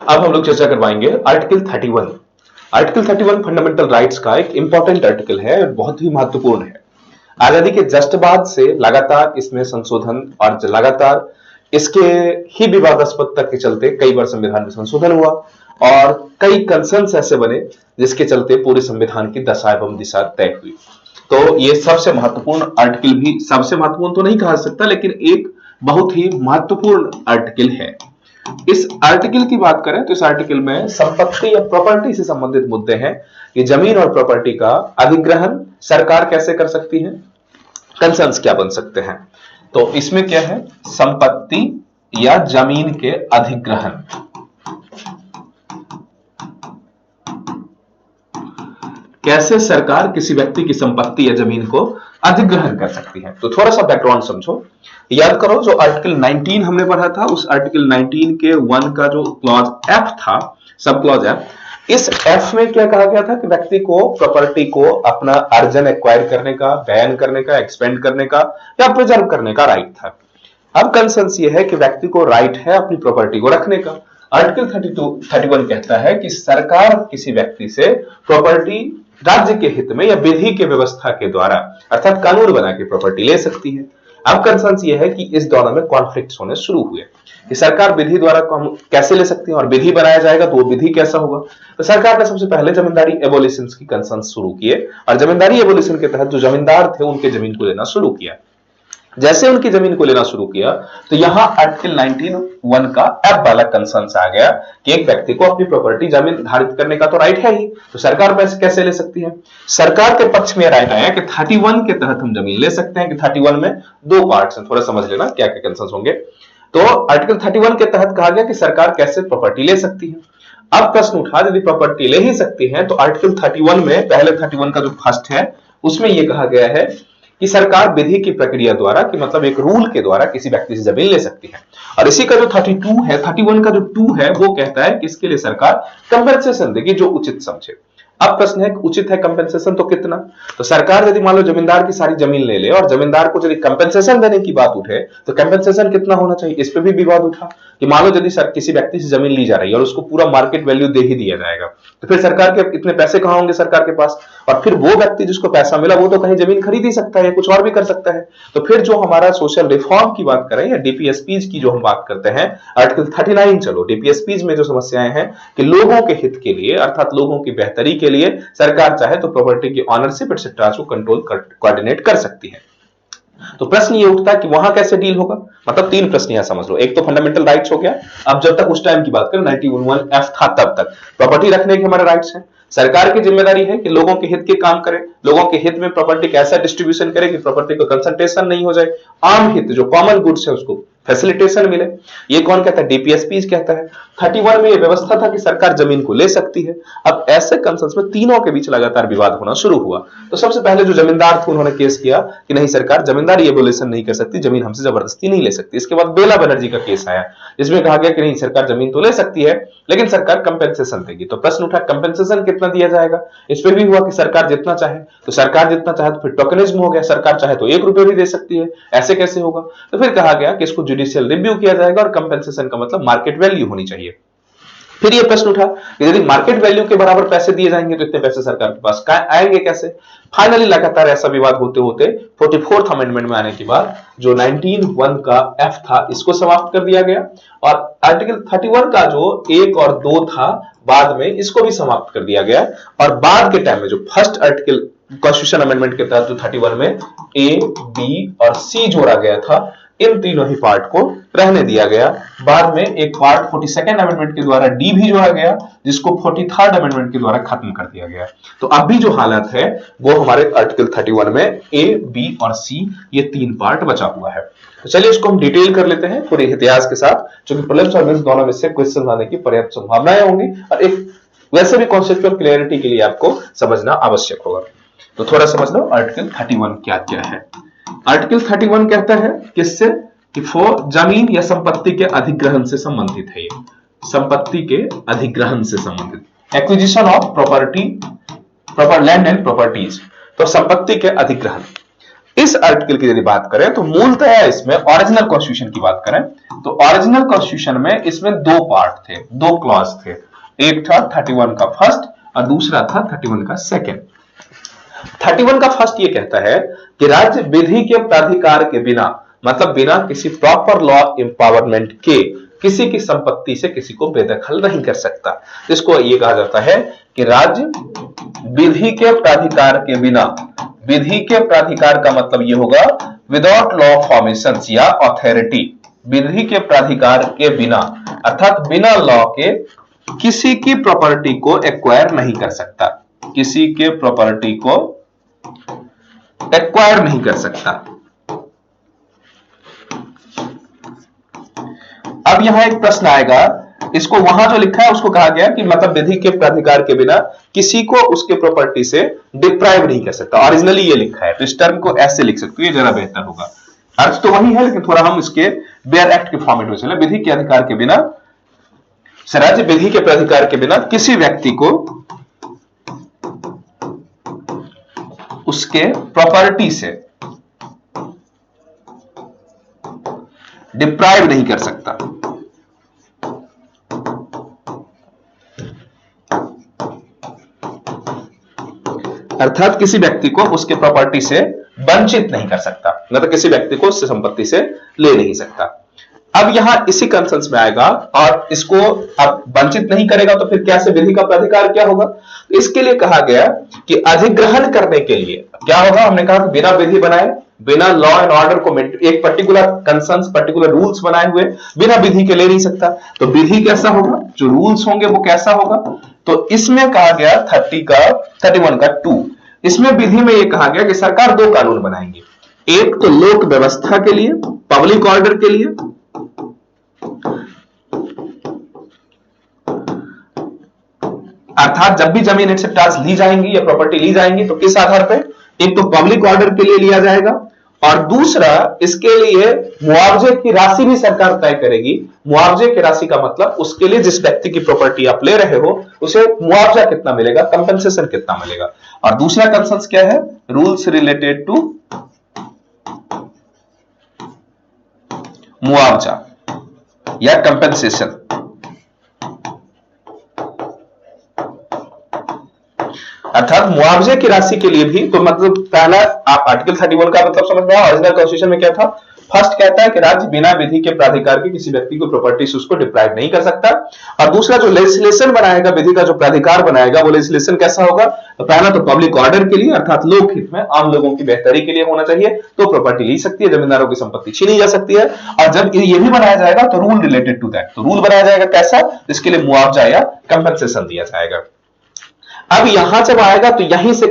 अब हम लोग चर्चा करवाएंगे आर्टिकल 31। आर्टिकल 31 फंडामेंटल राइट्स का एक इंपॉर्टेंट आर्टिकल है और बहुत ही महत्वपूर्ण है। आजादी के जस्ट बाद से लगातार इसमें संशोधन और लगातार इसके ही विवादास्पदता के चलते कई बार संविधान में संशोधन हुआ और कई कंसर्न्स ऐसे बने जिसके चलते पूरे संविधान की दशा एवं दिशा तय हुई। तो ये सबसे महत्वपूर्ण आर्टिकल भी, सबसे महत्वपूर्ण तो नहीं कहा सकता, लेकिन एक बहुत ही महत्वपूर्ण आर्टिकल है। इस आर्टिकल की बात करें तो इस आर्टिकल में संपत्ति या प्रॉपर्टी से संबंधित मुद्दे हैं कि जमीन और प्रॉपर्टी का अधिग्रहण सरकार कैसे कर सकती है, कंसर्न्स क्या बन सकते हैं। तो इसमें क्या है, संपत्ति या जमीन के अधिग्रहण, कैसे सरकार किसी व्यक्ति की संपत्ति या जमीन को अधिग्रहण कर सकती है। तो थोड़ा सा बैकग्राउंड समझो, याद करो जो आर्टिकल 19 हमने पढ़ा था, उस आर्टिकल 19 के 1 का जो क्लॉज एफ था, सब क्लॉज एफ, इस एफ में क्या कहा गया था कि व्यक्ति को प्रॉपर्टी को अपना अर्जन एक्वायर करने का, बयान करने का, एक्सपेंड करने का या प्रिजर्व करने का राइट था। अब कंसर्न्स ये है कि व्यक्ति को राइट है अपनी प्रॉपर्टी को रखने का। आर्टिकल 31 कहता है कि सरकार किसी व्यक्ति से प्रॉपर्टी राज्य के हित में या विधि के व्यवस्था के द्वारा अर्थात कानून बना के प्रॉपर्टी ले सकती है। अब कंसर्न्स ये है कि इस दोनों में कॉन्फ्लिक्ट्स होने शुरू हुए कि सरकार विधि द्वारा कैसे ले सकती है और विधि बनाया जाएगा तो वो विधि कैसा होगा। तो सरकार ने सबसे पहले जमींदारी एबोलिशन की कंसर्न शुरू किए और जमींदारी एबोलिशन के तहत जो जमींदार थे उनके जमीन को लेना शुरू किया। जैसे उनकी जमीन को लेना शुरू किया तो यहां आर्टिकल 19(1) का एफ वाला कंसर्न आ गया कि एक व्यक्ति को अपनी प्रॉपर्टी जमीन धारित करने का तो राइट है ही, तो सरकार पैसे कैसे ले सकती है। सरकार के पक्ष में राइट आया कि 31 के तहत हम जमीन ले सकते हैं कि 31 में दो पार्ट्स हैं, थोड़ा समझ लेना क्या क्या कंसर्न होंगे। तो आर्टिकल 31 के तहत कहा गया कि सरकार कैसे प्रॉपर्टी ले सकती है। अब प्रश्न उठा, यदि प्रॉपर्टी ले ही सकती है तो आर्टिकल 31 में पहले 31 का जो फर्स्ट है उसमें यह कहा गया है कि सरकार विधि की प्रक्रिया द्वारा, कि मतलब एक रूल के द्वारा किसी व्यक्ति से जमीन ले सकती है। और इसी का जो 32 है, 31 का जो 2 है वो कहता है कि इसके लिए सरकार कंपेंसेशन देगी जो उचित समझे। अब प्रश्न है कि उचित है कंपेंसेशन तो कितना। तो सरकार यदि मान लो जमींदार की सारी जमीन ले ले और जमींदार को यदि कंपेंसेशन देने की बात उठे तो कंपेंसेशन कितना होना चाहिए, इस पे भी विवाद उठा कि मान लो यदि किसी व्यक्ति से जमीन ली जा रही है और उसको पूरा मार्केट वैल्यू दे ही दिया जाएगा तो फिर सरकार के इतने पैसे कहां होंगे सरकार के पास, और फिर वो व्यक्ति जिसको पैसा मिला वो तो कहीं जमीन खरीद ही सकता है, कुछ और भी कर सकता है। तो फिर जो हमारा सोशल रिफॉर्म की बात करें या डीपीएसपीज की जो हम बात करते हैं, आर्टिकल 39, चलो डीपीएसपीज में जो समस्याएं हैं कि लोगों के हित के लिए अर्थात लोगों की बेहतरी के लिए सरकार चाहे तो प्रॉपर्टी की ऑनरशिप एटसेट्रा को कंट्रोल कोऑर्डिनेट कर सकती है। तो प्रश्न ये उठता है कि वहां कैसे डील होगा। मतलब तीन प्रश्न यहां समझ लो, एक तो फंडामेंटल राइट्स हो गया, अब जब तक उस टाइम की बात करें 91(1)(f) था तब तक प्रॉपर्टी रखने के हमारे राइट्स हैं। सरकार की जिम्मेदारी है कि लोगों के हित के काम करे, लोगों के हित में प्रॉपर्टी कैसा डिस्ट्रीब्यूशन करे कि प्रॉपर्टी को कंसंट्रेशन नहीं हो जाए, आम हित जो कॉमन गुड्स है उसको फैसिलिटेशन मिले। ये कौन कहता है, डीपीएसपी कहता है। 31 में ये व्यवस्था था कि सरकार जमीन को ले सकती है। अब ऐसे कंसर्न्स में तीनों के बीच लगातार विवाद होना शुरू हुआ। तो सबसे पहले जो जमींदार थे उन्होंने केस किया कि नहीं सरकार जमींदारी एबोलिशन नहीं कर सकती, जमीन हमसे जबरदस्ती नहीं ले सकती। इसके बाद बेला बनर्जी का केस आया जिसमें कहा गया कि नहीं सरकार जमीन तो ले सकती है लेकिन सरकार कंपेंसेशन देगी। तो प्रश्न उठा कंपेंसेशन कितना दिया जाएगा। इस पे भी हुआ कि सरकार जितना चाहे, तो सरकार जितना चाहे तो फिर टोकनिज्म हो गया, सरकार चाहे तो 1 रुपये भी दे सकती है, ऐसे कैसे होगा। तो फिर कहा गया कि इसको जुडिशियल रिव्यू किया जाएगा और कंपेंसेशन का मतलब मार्केट वैल्यू होनी चाहिए। फिर यह प्रश्न उठा कि यदि मार्केट वैल्यू के बराबर पैसे दिए जाएंगे तो इतने पैसे सरकार के पास आएंगे कैसे। फाइनली लगातार ऐसा विवाद होते होते 44th अमेंडमेंट में आने के बाद जो 19(1) का एफ था इसको समाप्त कर दिया गया और आर्टिकल 31 का जो 1 और 2 था बाद में इसको भी समाप्त कर दिया गया। और बाद के टाइम में जो फर्स्ट आर्टिकल कॉन्स्टिट्यूशन अमेंडमेंट के तहत जो 31 में ए, बी और सी जोड़ा गया था, इन तीनों ही पार्ट को रहने दिया गया। बाद में एक पार्ट 42nd अमेंडमेंट के द्वारा डी भी जोड़ा गया जिसको 43rd अमेंडमेंट के द्वारा खत्म कर दिया गया। तो अब भी जो हालत है वो हमारे आर्टिकल 31 में ए, बी और सी ये 3 पार्ट बचा हुआ है। तो चलिए इसको हम डिटेल कर लेते हैं पूरे इतिहास के साथ, क्योंकि प्रीलिम्स और मेंस दोनों में से क्वेश्चन आने की पर्याप्त संभावनाएं होंगी और एक वैसे भी कॉन्सेप्चुअल क्लियरिटी के लिए आपको समझना आवश्यक होगा। तो थोड़ा समझ लो आर्टिकल 31 क्या क्या है। आर्टिकल 31 कहता है किससे कि जमीन या संपत्ति के अधिग्रहण से संबंधित है। ये संपत्ति के अधिग्रहण से संबंधित, acquisition of property, proper land and properties. तो संपत्ति के अधिग्रहण, इस आर्टिकल की यदि बात करें तो मूलतः इसमें ओरिजिनल कॉन्स्टिट्यूशन की बात करें तो ओरिजिनल कॉन्स्टिट्यूशन में इसमें दो पार्ट थे, दो क्लॉज थे। एक था 31 का फर्स्ट और दूसरा था 31 का सेकंड। 31 का फर्स्ट ये कहता है कि राज्य विधि के प्राधिकार के बिना, मतलब बिना किसी प्रॉपर लॉ एम्पावरमेंट के, किसी की संपत्ति से किसी को बेदखल नहीं कर सकता। इसको ये कहा जाता है कि राज्य विधि के प्राधिकार के बिना, विधि के प्राधिकार का मतलब ये होगा विदाउट लॉ फॉर्मेशन या अथॉरिटी, विधि के प्राधिकार के बिना अर्थात बिना लॉ के किसी की प्रॉपर्टी को एक्वायर नहीं कर सकता, किसी के प्रॉपर्टी को एक्वायर नहीं कर सकता। अब यहां एक प्रश्न आएगा, इसको वहां जो लिखा है उसको कहा गया कि मतलब विधि के प्राधिकार के बिना किसी को उसके प्रॉपर्टी से डिप्राइव नहीं कर सकता। ओरिजिनली ये लिखा है, तो इस टर्म को ऐसे लिख सकते हो, ये जरा बेहतर होगा। अर्थ तो वही है लेकिन थोड़ा हम इसके बेयर एक्ट के फॉर्मेट में चले। विधि के अधिकार के बिना, राज्य विधि के प्राधिकार के बिना किसी व्यक्ति को उसके प्रॉपर्टी से डिप्राइव नहीं कर सकता। अर्थात किसी व्यक्ति को उसके प्रॉपर्टी से वंचित नहीं कर सकता, मतलब किसी व्यक्ति को उससे संपत्ति से ले नहीं सकता। अब यहां इसी कंसर्न्स में आएगा, और इसको अब वंचित नहीं करेगा तो फिर कैसे विधि का प्राधिकार क्या होगा? तो इसके लिए कहा गया कि अधिग्रहण करने के लिए क्या होगा, हमने कहा कि बिना विधि बनाए, बिना लॉ एंड ऑर्डर को एक पर्टिकुलर कंसर्न्स, पर्टिकुलर रूल्स बनाए हुए बिना विधि के ले नहीं सकता। तो विधि कैसा होगा, जो रूल्स होंगे वो कैसा होगा? तो इसमें कहा गया 31 का 2, इसमें विधि में यह कहा गया कि सरकार दो कानून बनाएंगे, एक तो लोक व्यवस्था के लिए, पब्लिक ऑर्डर के लिए, अर्थात जब भी जमीन एक्सेप्टांस ली जाएंगी या प्रॉपर्टी ली जाएंगी तो किस आधार पे, एक तो पब्लिक ऑर्डर के लिए लिया जाएगा, और दूसरा इसके लिए मुआवजे की राशि भी सरकार तय करेगी। मुआवजे की राशि का मतलब उसके लिए जिस व्यक्ति की प्रॉपर्टी आप ले रहे हो उसे मुआवजा कितना मिलेगा, कंपनसेशन कितना मिलेगा। और दूसरा कंसर्न क्या है, रूल्स रिलेटेड टू मुआवजा या कंपनसेशन। अर्थात मुआवजे की राशि के लिए भी, तो मतलब पहला आप आर्टिकल 31 का मतलब समझ में आया। ओरिजिनल कॉन्स्टिट्यूशन में क्या था, फर्स्ट कहता है कि राज्य बिना विधि के प्राधिकार के किसी व्यक्ति को प्रॉपर्टी से उसको डिप्राइव नहीं कर सकता, और दूसरा जो लेजिस्लेशन बनाएगा, विधि का जो प्राधिकार बनाएगा, वो लेजिस्लेशन कैसा होगा, तो पहला तो पब्लिक ऑर्डर के लिए अर्थात लोक हित में, आम लोगों की बेहतरी के लिए होना चाहिए, तो प्रॉपर्टी ली सकती है, जमींदारों की संपत्ति छीनी जा सकती है। और जब ये भी बनाया जाएगा तो रूल रिलेटेड टू दैट, तो रूल बनाया जाएगा कैसा, इसके लिए मुआवजा या कंपनसेशन दिया जाएगा। अब यहां जब आएगा तो यहीं से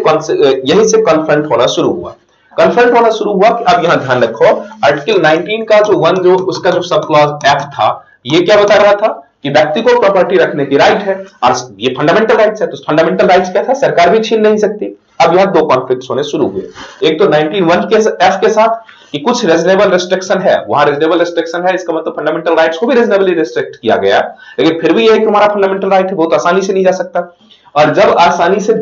कन्फ्रंट होना शुरू हुआ, कि अब यहां ध्यान रखो, आर्टिकल 19 का जो 1 जो उसका जो सब क्लॉज एफ था, ये क्या बता रहा था कि व्यक्ति को प्रॉपर्टी रखने की राइट है, और ये फंडामेंटल राइट्स है, तो फंडामेंटल राइट्स क्या था, सरकार भी छीन नहीं सकती। अब यहां दो कॉन्फ्लिक्ट्स होने शुरू हुए, एक तो 19(1) के एफ के साथ कि कुछ रीजनेबल रिस्ट्रिक्शन है, वहां रीजनेबल रिस्ट्रिक्शन है, इसका मतलब फंडामेंटल राइट्स को भी रीजनेबली रिस्ट्रिक्ट किया गया, लेकिन फिर भी यह है कि हमारा फंडामेंटल राइट है, बहुत आसानी से नहीं जा सकता। और जब आसानी से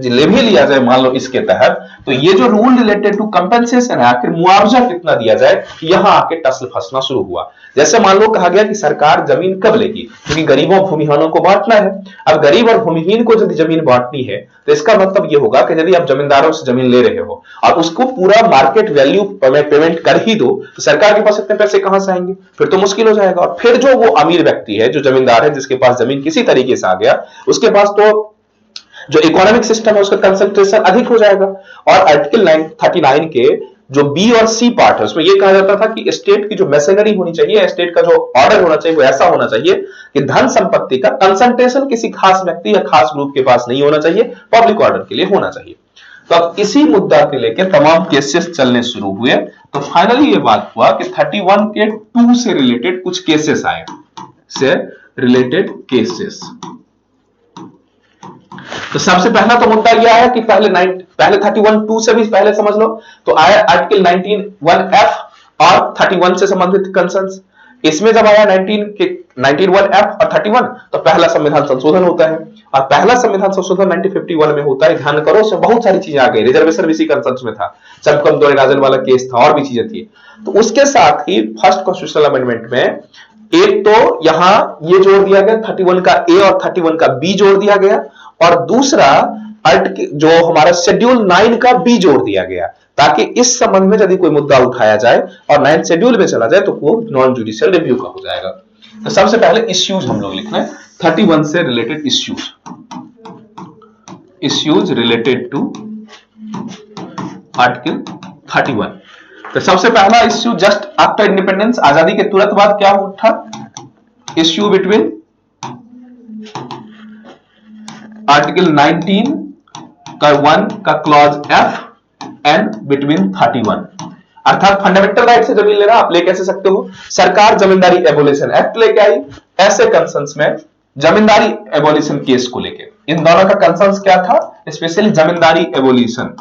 ले भी लिया जाए मान लो इसके तहत, तो ये जो रूल रिलेटेड टू कंपनसेशन है, आखिर मुआवजा कितना दिया जाए, यहां आके टसल फंसना शुरू हुआ। जैसे मान लो कहा गया कि सरकार जमीन कब लेगी, क्योंकि गरीबों भूमिहीनों को बांटना है। अब गरीब और भूमिहीन को यदि जमीन बांटनी है तो इसका मतलब यह होगा कि यदि आप जमींदारों से जमीन ले रहे हो और उसको पूरा मार्केट वैल्यू पेमेंट कर ही दो, तो सरकार के पास इतने पैसे कहां से आएंगे, फिर तो मुश्किल हो जाएगा। और फिर जो वो अमीर व्यक्ति है, जो जमींदार है, जिसके पास जमीन किसी तरीके से आ गया, उसके पास तो जो इकोनॉमिक सिस्टम है उसका कंसंट्रेशन अधिक हो जाएगा। और आर्टिकल 39 के जो बी और सी पार्ट है, उसमें यह कहा जाता था कि स्टेट की जो मैशनरी होनी चाहिए, स्टेट का जो ऑर्डर होना चाहिए, वो ऐसा होना चाहिए कि धन संपत्ति का कंसंट्रेशन किसी खास व्यक्ति या खास ग्रुप के पास नहीं होना चाहिए, पब्लिक ऑर्डर के लिए होना चाहिए। तो अब इसी मुद्दा के लेकर तमाम केसेस चलने शुरू हुए, तो फाइनली ये बात हुआ कि 31 के 2 से रिलेटेड कुछ केसेस आए, से रिलेटेड केसेस। तो सबसे पहला तो मुद्दा यह है कि पहले 31(2) से भी पहले समझ लो, तो आया आर्टिकल 19(1)(f) और 31 से संबंधित कंसर्न्स। इसमें जब आया 19(1)(f) और 31, तो पहला संविधान संशोधन होता है, और पहला संविधान संशोधन 1951 में होता है। ध्यान करो, उसमें बहुत सारी चीजें आ गई, रिजर्वेशन भी इसी कंसेंस में था, चंपकम दोरेराजन वाला केस था, और भी चीजें थी। तो उसके साथ ही फर्स्ट कॉन्स्टिट्यूशनल अमेंडमेंट में एक तो यहां ये जोड़ दिया गया 31 का ए और 31 का बी जोड़ दिया गया, और दूसरा जो हमारा शेड्यूल 9 का बी जोड़ दिया गया, ताकि इस संबंध में यदि कोई मुद्दा उठाया जाए और 9 शेड्यूल में चला जाए तो वो नॉन जुडिशियल रिव्यू का हो जाएगा। तो सबसे पहले इश्यूज हम लोग लिख रहे हैं, 31 से related issues related to article 31। तो सबसे पहला इश्यू जस्ट आफ्टर इंडिपेंडेंस, आजादी के तुरंत बाद क्या उठा, इश्यू बिटवीन आर्टिकल 19 का 1 का क्लॉज एफ एंड बिटवीन 31, अर्थात फंडामेंटल राइट से जमीन लेना आप ले कैसे सकते हो। सरकार जमींदारी एबोलिशन एक्ट लेके आई, ऐसे कंसर्न्स में जमींदारी एबोलिशन केस को लेके इन दोनों का कंसर्न्स क्या था, स्पेशली जमींदारी एबोलिशन।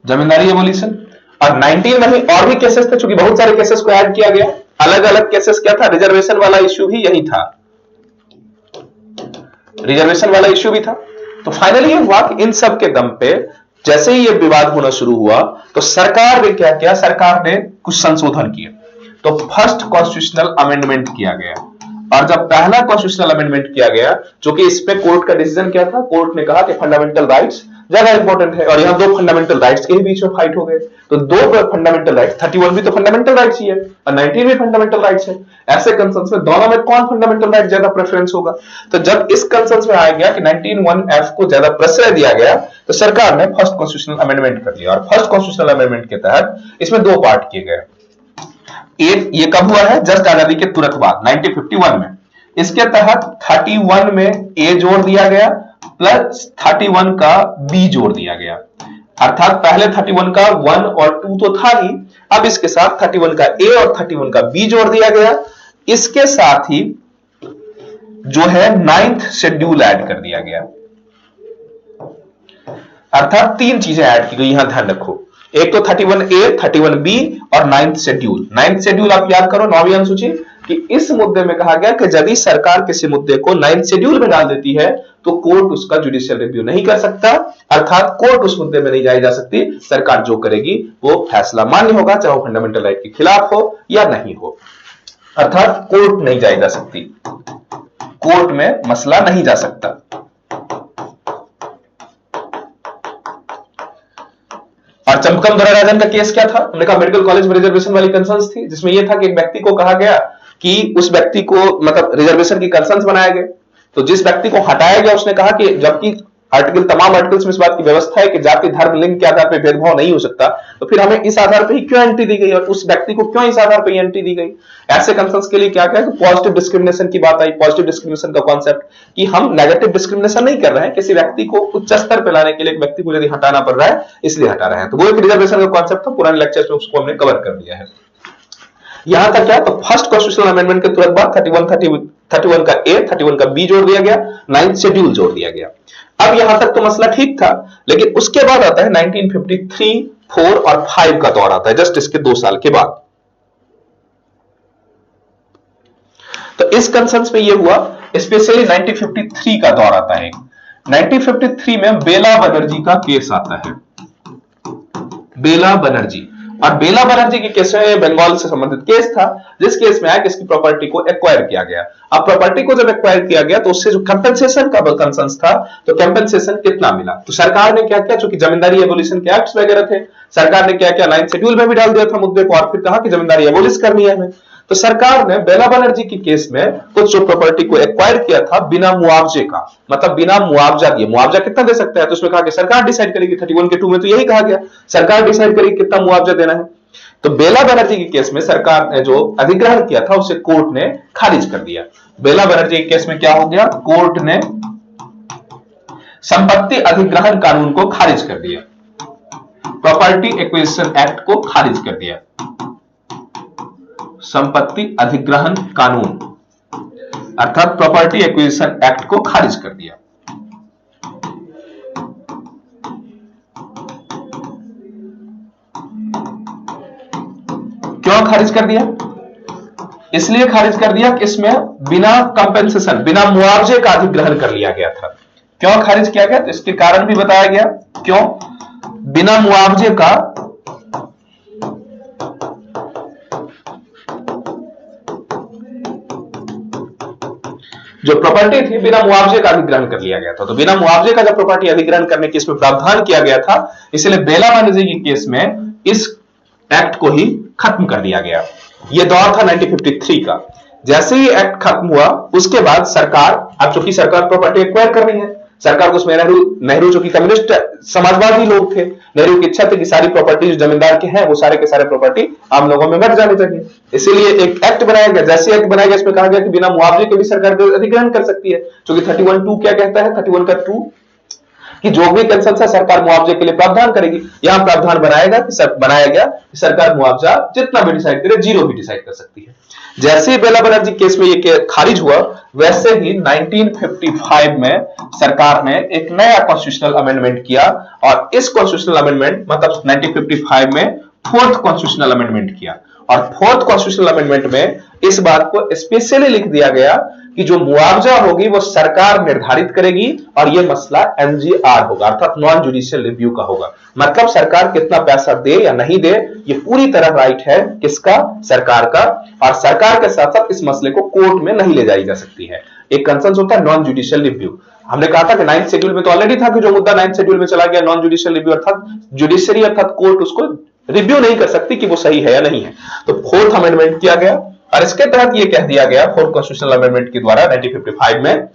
जमींदारी एबोलिशन और 19 में भी और भी केसेस थे, चूंकि बहुत सारे केसेस को ऐड किया गया, अलग अलग केसेस क्या था, रिजर्वेशन वाला इश्यू भी यही था, रिजर्वेशन वाला इश्यू भी था। तो फाइनली ये हुआ कि इन सब के दम पे जैसे ही ये विवाद होना शुरू हुआ तो सरकार ने क्या किया, सरकार ने कुछ संशोधन किए। तो फर्स्ट कॉन्स्टिट्यूशनल अमेंडमेंट किया गया, और जब पहला कॉन्स्टिट्यूशनल अमेंडमेंट किया गया, जो कि इस पे कोर्ट का डिसीजन क्या था, कोर्ट ने कहा कि फंडामेंटल राइट्स ज्यादा इंपॉर्टेंट है, और यहां दो फंडामेंटल राइट्स के ही बीच में फाइट हो गए। तो दो फंडामेंटल राइट्स, 31 भी तो फंडामेंटल राइट्स ही है और 19 भी फंडामेंटल राइट्स है, ऐसे कंसर्न्स में दोनों में कौन फंडामेंटल राइट ज्यादा प्रेफरेंस होगा। तो जब इस कंसर्न्स में आ गया कि 19(1)(f) को ज्यादा प्रश्रय दिया गया, तो सरकार ने फर्स्ट कॉन्स्टिट्यूशनल अमेंडमेंट कर लिया, और फर्स्ट कॉन्स्टिट्यूशनल अमेंडमेंट के तहत इसमें दो पार्ट किए गए। एक ये कब हुआ है, जस्ट आजादी के तुरंत बाद 1951 में। इसके तहत 31 में ए जोड़ दिया गया प्लस 31 का बी जोड़ दिया गया, अर्थात पहले 31 का 1 और 2 तो था ही, अब इसके साथ 31 का ए और 31 का बी जोड़ दिया गया। इसके साथ ही जो है 9th शेड्यूल ऐड कर दिया गया, अर्थात तीन चीजें ऐड की गई, यहां ध्यान रखो। एक तो 31A, 31B और 9th शेड्यूल। 9th शेड्यूल आप याद करो 9वीं अनुसूची, कि इस मुद्दे में कहा गया कि यदि सरकार किसी मुद्दे को 9th शेड्यूल में डाल देती है तो कोर्ट उसका जुडिशियल रिव्यू नहीं कर सकता, अर्थात कोर्ट उस मुद्दे में नहीं जाई जा सकती, सरकार जो करेगी वो फैसला मान्य होगा, चाहे वो फंडामेंटल राइट के खिलाफ हो या नहीं हो, अर्थात कोर्ट नहीं जाई जा सकती, कोर्ट में मसला नहीं जा सकता। और चंपकम दोरेराजन का केस क्या था, हमने कहा मेडिकल कॉलेज में रिजर्वेशन वाली कंसर्न्स थी, जिसमें यह था कि एक व्यक्ति को कहा गया कि उस व्यक्ति को मतलब रिजर्वेशन की कंसर्न्स बनाए गए, तो जिस व्यक्ति को हटाया गया उसने कहा कि जबकि आर्टिकल तमाम आर्टिकल्स में इस बात की व्यवस्था है कि जाति धर्म लिंग के आधार पर भेदभाव नहीं हो सकता, तो फिर हमें इस आधार पर ही क्यों एंट्री दी गई और उस व्यक्ति को क्यों इस आधार पर एंट्री दी गई। ऐसे कंसर्न्स के लिए क्या क्या पॉजिटिव डिस्क्रिमिनेशन की बात आई, पॉजिटिव डिस्क्रिमिनेशन का कॉन्सेप्ट कि हम नेगेटिव डिस्क्रिमिनेशन नहीं कर रहे हैं, किसी व्यक्ति को उच्च स्तर पर लाने के लिए एक व्यक्ति को यदि हटाना पड़ रहा है इसलिए हटा रहे हैं, तो वो एक रिजर्वेशन का कॉन्सेप्ट था, पुराने लेक्चर्स में उसको हमने कवर कर दिया है। यहां तक क्या, तो फर्स्ट कॉन्स्टिट्यूशनल अमेंडमेंट के तुरंत बाद 31 का ए 31 का बी जोड़ दिया गया, 9th शेड्यूल जोड़ दिया गया। अब यहां तक तो मसला ठीक था, लेकिन उसके बाद आता है 1953, 4 और 5 का दौर आता है, जस्ट इसके 2 साल के बाद। तो इस कंसर्न्स में यह हुआ, स्पेशली 1953 का दौर आता है। 1953 में बेला बनर्जी का केस आता है, बेला बनर्जी, और बेला बनर्जी के केस में बंगाल से संबंधित केस था, जिस केस में आया कि इसकी प्रॉपर्टी को एक्वायर किया गया। अब प्रॉपर्टी को जब एक्वायर किया गया तो उससे जो कंपेंसेशन का कंसर्न था, तो कंपेंसेशन कितना मिला, तो सरकार ने क्या किया, चूंकि जमींदारी एबोलिशन के एक्ट्स वगैरह थे, सरकार ने क्या किया 9th शेड्यूल में भी डाल दिया था मुद्दे को, और फिर कहा कि जमींदारी एबोलिश करनी है हमें। तो सरकार ने बेला बनर्जी के केस में कुछ जो प्रॉपर्टी को एक्वायर किया था बिना मुआवजे का, मतलब बिना मुआवजा दिए, मुआवजा कितना दे सकता है, तो उसमें कहा कि सरकार डिसाइड करेगी, 31 के 2 में तो यही कहा गया, सरकार डिसाइड करेगी कितना मुआवजा देना है। तो बेला बनर्जी के केस में सरकार ने जो अधिग्रहण किया था उसे कोर्ट ने खारिज कर दिया। बेला बनर्जी के केस में क्या हो गया, कोर्ट ने संपत्ति अधिग्रहण कानून को खारिज कर दिया, प्रॉपर्टी एक्विजिशन एक्ट को खारिज कर दिया, संपत्ति अधिग्रहण कानून अर्थात प्रॉपर्टी एक्विजिशन एक्ट को खारिज कर दिया। क्यों खारिज कर दिया? इसलिए खारिज कर दिया कि इसमें बिना कंपेंसेशन, बिना मुआवजे का अधिग्रहण कर लिया गया था। क्यों खारिज किया गया? तो इसके कारण भी बताया गया। क्यों? बिना मुआवजे का जो प्रॉपर्टी थी बिना मुआवजे का अधिग्रहण कर लिया गया था। तो बिना मुआवजे का जब प्रॉपर्टी अधिग्रहण करने की इसमें प्रावधान किया गया था, इसलिए बेला बनर्जी के केस में इस एक्ट को ही खत्म कर दिया गया। यह दौर था 1953 का। जैसे ही एक्ट खत्म हुआ उसके बाद सरकार, अब चूंकि सरकार प्रॉपर्टी एक्वायर कर रही है, सरकार को उसमें नेहरू जो कि कम्युनिस्ट समाजवादी लोग थे, नेहरू की इच्छा थी कि सारी प्रॉपर्टी जो जमींदार के हैं वो सारे के सारे प्रॉपर्टी आम लोगों में बट जाने चाहिए। इसीलिए एक एक्ट बनाया गया। जैसे एक्ट बनाया गया इसमें कहा गया कि बिना मुआवजे के भी सरकार अधिग्रहण कर सकती है। क्योंकि 31(2) क्या कहता है? 31(2) कि जो भी कंसर्न है सरकार मुआवजे के लिए प्रावधान करेगी। यहां प्रावधान बनाया गया कि सरकार मुआवजा जितना भी डिसाइड करे, जीरो भी डिसाइड कर सकती है। जैसे ही बेला बनर्जी केस में ये खारिज हुआ, वैसे ही 1955 में सरकार ने एक नया कॉन्स्टिट्यूशनल अमेंडमेंट किया, और इस कॉन्स्टिट्यूशनल अमेंडमेंट मतलब 1955 में फोर्थ कॉन्स्टिट्यूशनल अमेंडमेंट किया। और फोर्थ कॉन्स्टिट्यूशनल अमेंडमेंट में इस बात को स्पेशली लिख दिया गया कि जो मुआवजा होगी वो सरकार निर्धारित करेगी, और यह मसला एनजीआर होगा, अर्थात नॉन जुडिशियल रिव्यू का होगा। मतलब सरकार कितना पैसा दे या नहीं दे, ये पूरी तरह राइट है किसका? सरकार का। और सरकार के साथ साथ इस मसले को कोर्ट में नहीं ले जाई जा सकती है। एक कंसर्न होता है नॉन जुडिशियल रिव्यू। हमने कहा था कि 9th शेड्यूल में तो ऑलरेडी था कि जो मुद्दा 9th शेड्यूल में चला गया नॉन जुडिशियल रिव्यू, अर्थात जुडिशरी अर्थात कोर्ट उसको रिव्यू नहीं कर सकती कि वो सही है या नहीं है। तो फोर्थ अमेंडमेंट किया गया, और इसके तहत यह कह दिया गया फोर्थ कॉन्स्टिट्यूशनल अमेंडमेंट के द्वारा 1955 में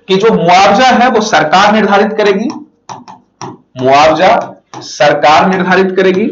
कि जो मुआवजा है वो सरकार निर्धारित करेगी। मुआवजा सरकार निर्धारित करेगी,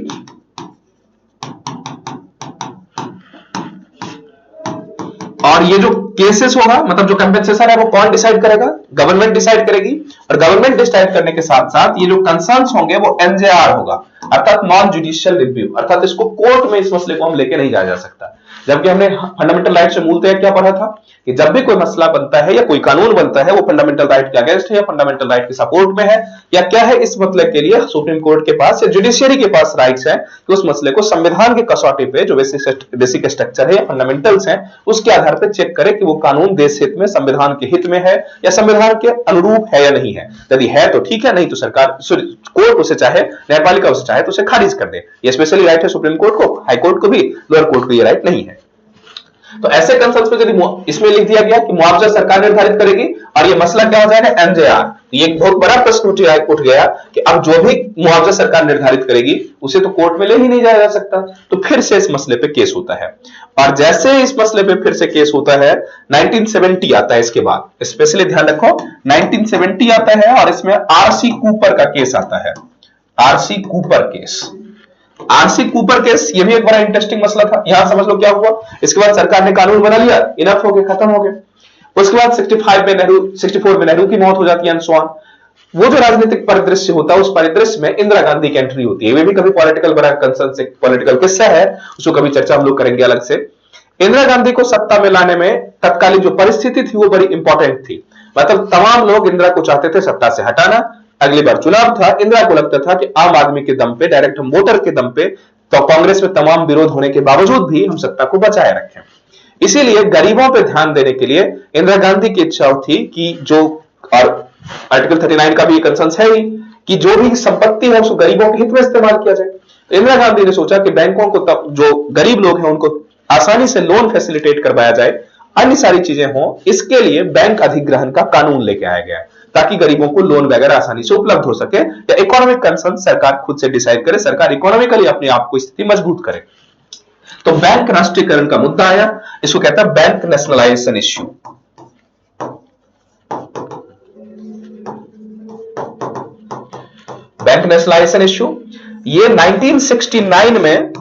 और ये जो केसेस होगा, मतलब जो कंपेंसेशन है वो कौन डिसाइड करेगा? गवर्नमेंट डिसाइड करेगी। और गवर्नमेंट डिसाइड करने के साथ साथ ये जो कंसर्न्स होंगे वो एनजेआर होगा, अर्थात नॉन जुडिशियल रिव्यू, अर्थात इसको कोर्ट में इस मसले को हम लेके नहीं जाया जा सकता। जबकि हमने फंडामेंटल राइट से मूलतः क्या पढ़ा था कि जब भी कोई मसला बनता है या कोई कानून बनता है वो फंडामेंटल राइट के अगेंस्ट है या फंडामेंटल राइट के सपोर्ट में है या क्या है, इस मतलब के लिए सुप्रीम कोर्ट के पास या जुडिशियरी के पास राइट्स है कि उस मसले को संविधान के कसौटी पे जो बेसिक स्ट्रक्चर है या फंडामेंटल्स है उसके आधार पर चेक करे कि वो कानून देश हित में, संविधान के हित में है या संविधान के अनुरूप है या नहीं है। यदि है तो ठीक है, नहीं तो सरकार कोर्ट उसे चाहे, न्यायपालिका उसे चाहे तो उसे खारिज कर दे। ये स्पेशली राइट है सुप्रीम कोर्ट को, हाई कोर्ट को भी, लोअर कोर्ट को ये राइट नहीं है। तो ऐसे कंसर्न्स पे यदि इसमें लिख दिया गया कि मुआवजा सरकार निर्धारित करेगी और ये मसला क्या हो जाएगा? एनजेआर। ये एक बहुत बड़ा प्रश्न उठ गया कि अब जो भी मुआवजा सरकार निर्धारित करेगी उसे तो कोर्ट में ले ही नहीं जाया जा सकता। तो फिर से इस मसले पे केस होता है, और जैसे इस मसले पे फिर से केस होता है 1970 आता है। इसके बाद स्पेशली ध्यान रखो 1970 आता है और इसमें आरसी कूपर का केस आता है। RC Cooper case, RC Cooper case ये भी एक बड़ा इंटरेस्टिंग मसला था। यहां समझ लो क्या हुआ। इसके बाद सरकार ने कानून बना लिया, इनफ हो गया, खत्म हो गया। उसके बाद 64 में नेहरू की मौत हो जाती है एंड सो ऑन। वो जो राजनीतिक परिदृश्य होता है उस परिदृश्य में इंदिरा गांधी की एंट्री होती है। वे भी कभी पॉलिटिकल बड़ा कंसर्न से पॉलिटिकल किस्सा है, उसको कभी चर्चा हम लोग करेंगे अलग से। इंदिरा गांधी को सत्ता में लाने में तत्कालीन जो परिस्थिति थी वो बड़ी इंपॉर्टेंट थी। मतलब तमाम लोग इंदिरा को चाहते थे सत्ता से हटाना। अगली बार चुनाव था, इंदिरा को लगता था कि आम आदमी के दम पे, डायरेक्ट वोटर के दम पे, तो कांग्रेस में तमाम विरोध होने के बावजूद भी हम सत्ता को बचाए रखें। इसीलिए गरीबों पे ध्यान देने के लिए इंदिरा गांधी की इच्छा थी कि जो, और आर्टिकल 39 का भी कंसर्न है ही कि जो भी संपत्ति है उसको गरीबों के हित में इस्तेमाल किया जाए। तो इंदिरा गांधी ने सोचा कि बैंकों को तब जो गरीब लोग हैं उनको आसानी से लोन फैसिलिटेट करवाया जाए, अन्य सारी चीजें हों, इसके लिए बैंक अधिग्रहण का कानून लेके आया गया ताकि गरीबों को लोन वगैरह आसानी से उपलब्ध हो सके, या इकोनॉमिक कंसर्न सरकार खुद से डिसाइड करे, सरकार इकोनॉमिकली अपने आप को स्थिति मजबूत करे। तो बैंक राष्ट्रीयकरण का मुद्दा आया, इसको कहता है bank nationalisation issue. Bank nationalisation issue ये 1969 में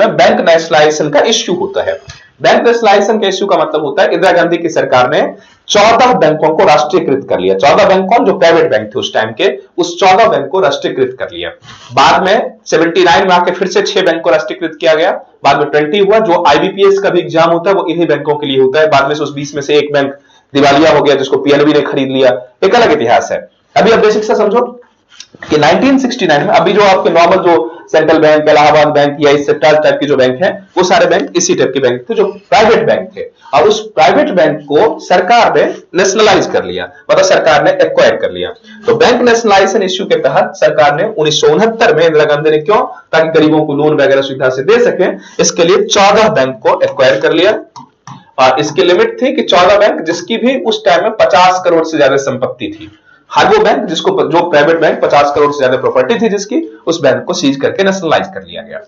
बैंक नेशनलाइजेशन का इश्यू होता है। बैंक नेशनलाइजेशन के इश्यू का मतलब होता है इंदिरा गांधी की सरकार ने 14 बैंकों को राष्ट्रीयकृत कर लिया। 14 बैंक कौन? जो प्राइवेट बैंक थे उस टाइम के, उस 14 बैंक को राष्ट्रीयकृत कर लिया। बाद में 79 में आके फिर से 6 बैंक को राष्ट्रीयकृत किया गया। बाद में 20 हुआ। जो आईबीपीएस का भी एग्जाम होता है वो इन्हीं बैंकों के लिए होता है। बाद में से उस 20 में से एक बैंक दिवालिया हो गया जिसको पीएनबी ने खरीद लिया, एक अलग इतिहास है। अभी आप बेसिक से समझो कि 1969 में अभी जो आपके नॉर्मल जो सेंट्रल बैंक, इलाहाबाद बैंक या इससे टाइप के जो बैंक हैं, वो सारे बैंक इसी टाइप के बैंक थे जो प्राइवेट बैंक थे, और उस प्राइवेट बैंक को सरकार ने नेशनलाइज कर लिया, मतलब सरकार ने एक्वायर कर लिया। तो बैंक नेशनलाइजेशन इश्यू के तहत सरकार ने 1969 में इंदिरा गांधी ने, क्यों, ताकि गरीबों को लोन वगैरह सुविधा से दे सके, इसके लिए 14 बैंक को एक्वायर कर लिया। और इसकी लिमिट थी कि 14 बैंक जिसकी भी उस टाइम में 50 करोड़ से ज्यादा संपत्ति थी, हर वो बैंक जिसको, जो प्राइवेट बैंक 50 करोड़ से ज्यादा प्रॉपर्टी थी जिसकी, उस बैंक को सीज करके नेशनलाइज कर लिया गया।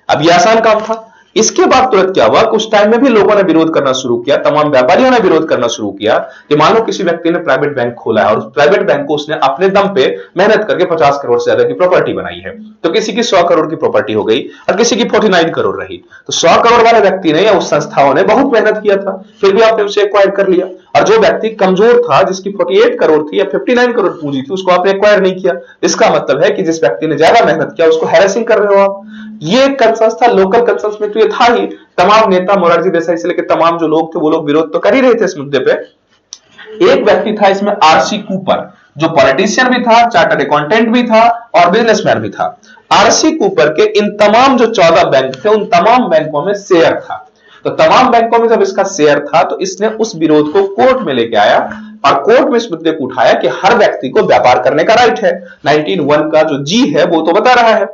अब ये आसान काम था। इसके बाद तुरंत क्या हुआ, उस टाइम में भी लोगों ने विरोध करना शुरू किया, तमाम व्यापारियों ने विरोध करना शुरू किया कि मान लो किसी व्यक्ति ने प्राइवेट बैंक खोला है और उस प्राइवेट बैंक को उसने अपने दम पे मेहनत करके 50 करोड़ से ज्यादा की प्रॉपर्टी बनाई है, तो किसी की 100 करोड़ की प्रॉपर्टी हो गई और किसी की 49 करोड़ रही, तो 100 करोड़ वाले व्यक्ति ने या उस संस्थाओं ने बहुत मेहनत किया था, फिर भी आपने उसे एक्वायर कर लिया, और जो व्यक्ति कमजोर था जिसकी 48 करोड़ थी या 59 करोड़ पूंजी थी, उसको आपने एक्वायर नहीं किया। इसका मतलब है कि जिस व्यक्ति ने ज्यादा मेहनत किया उसको हैरेसिंग कर रहे हो आप। ये कंसर्न्स था, लोकल कंसर्न्स में तो ये था ही, तमाम नेता, मोरारजी देसाई से लेकर तमाम जो लोग थे वो लोग विरोध तो कर ही रहे थे इस मुद्दे पे। एक व्यक्ति था इसमें आरसी कूपर, जो पॉलिटिशियन भी था, चार्टर्ड अकाउंटेंट भी था और बिजनेसमैन भी था। आरसी कूपर के इन तमाम जो 14 बैंक थे उन तमाम बैंकों में शेयर था, तो तमाम बैंकों में जब इसका शेयर था तो इसने उस विरोध को कोर्ट में लेके आया और कोर्ट में इस मुद्दे को उठाया कि हर व्यक्ति को व्यापार करने का राइट है। 19(1) का जो जी है वो तो बता रहा है,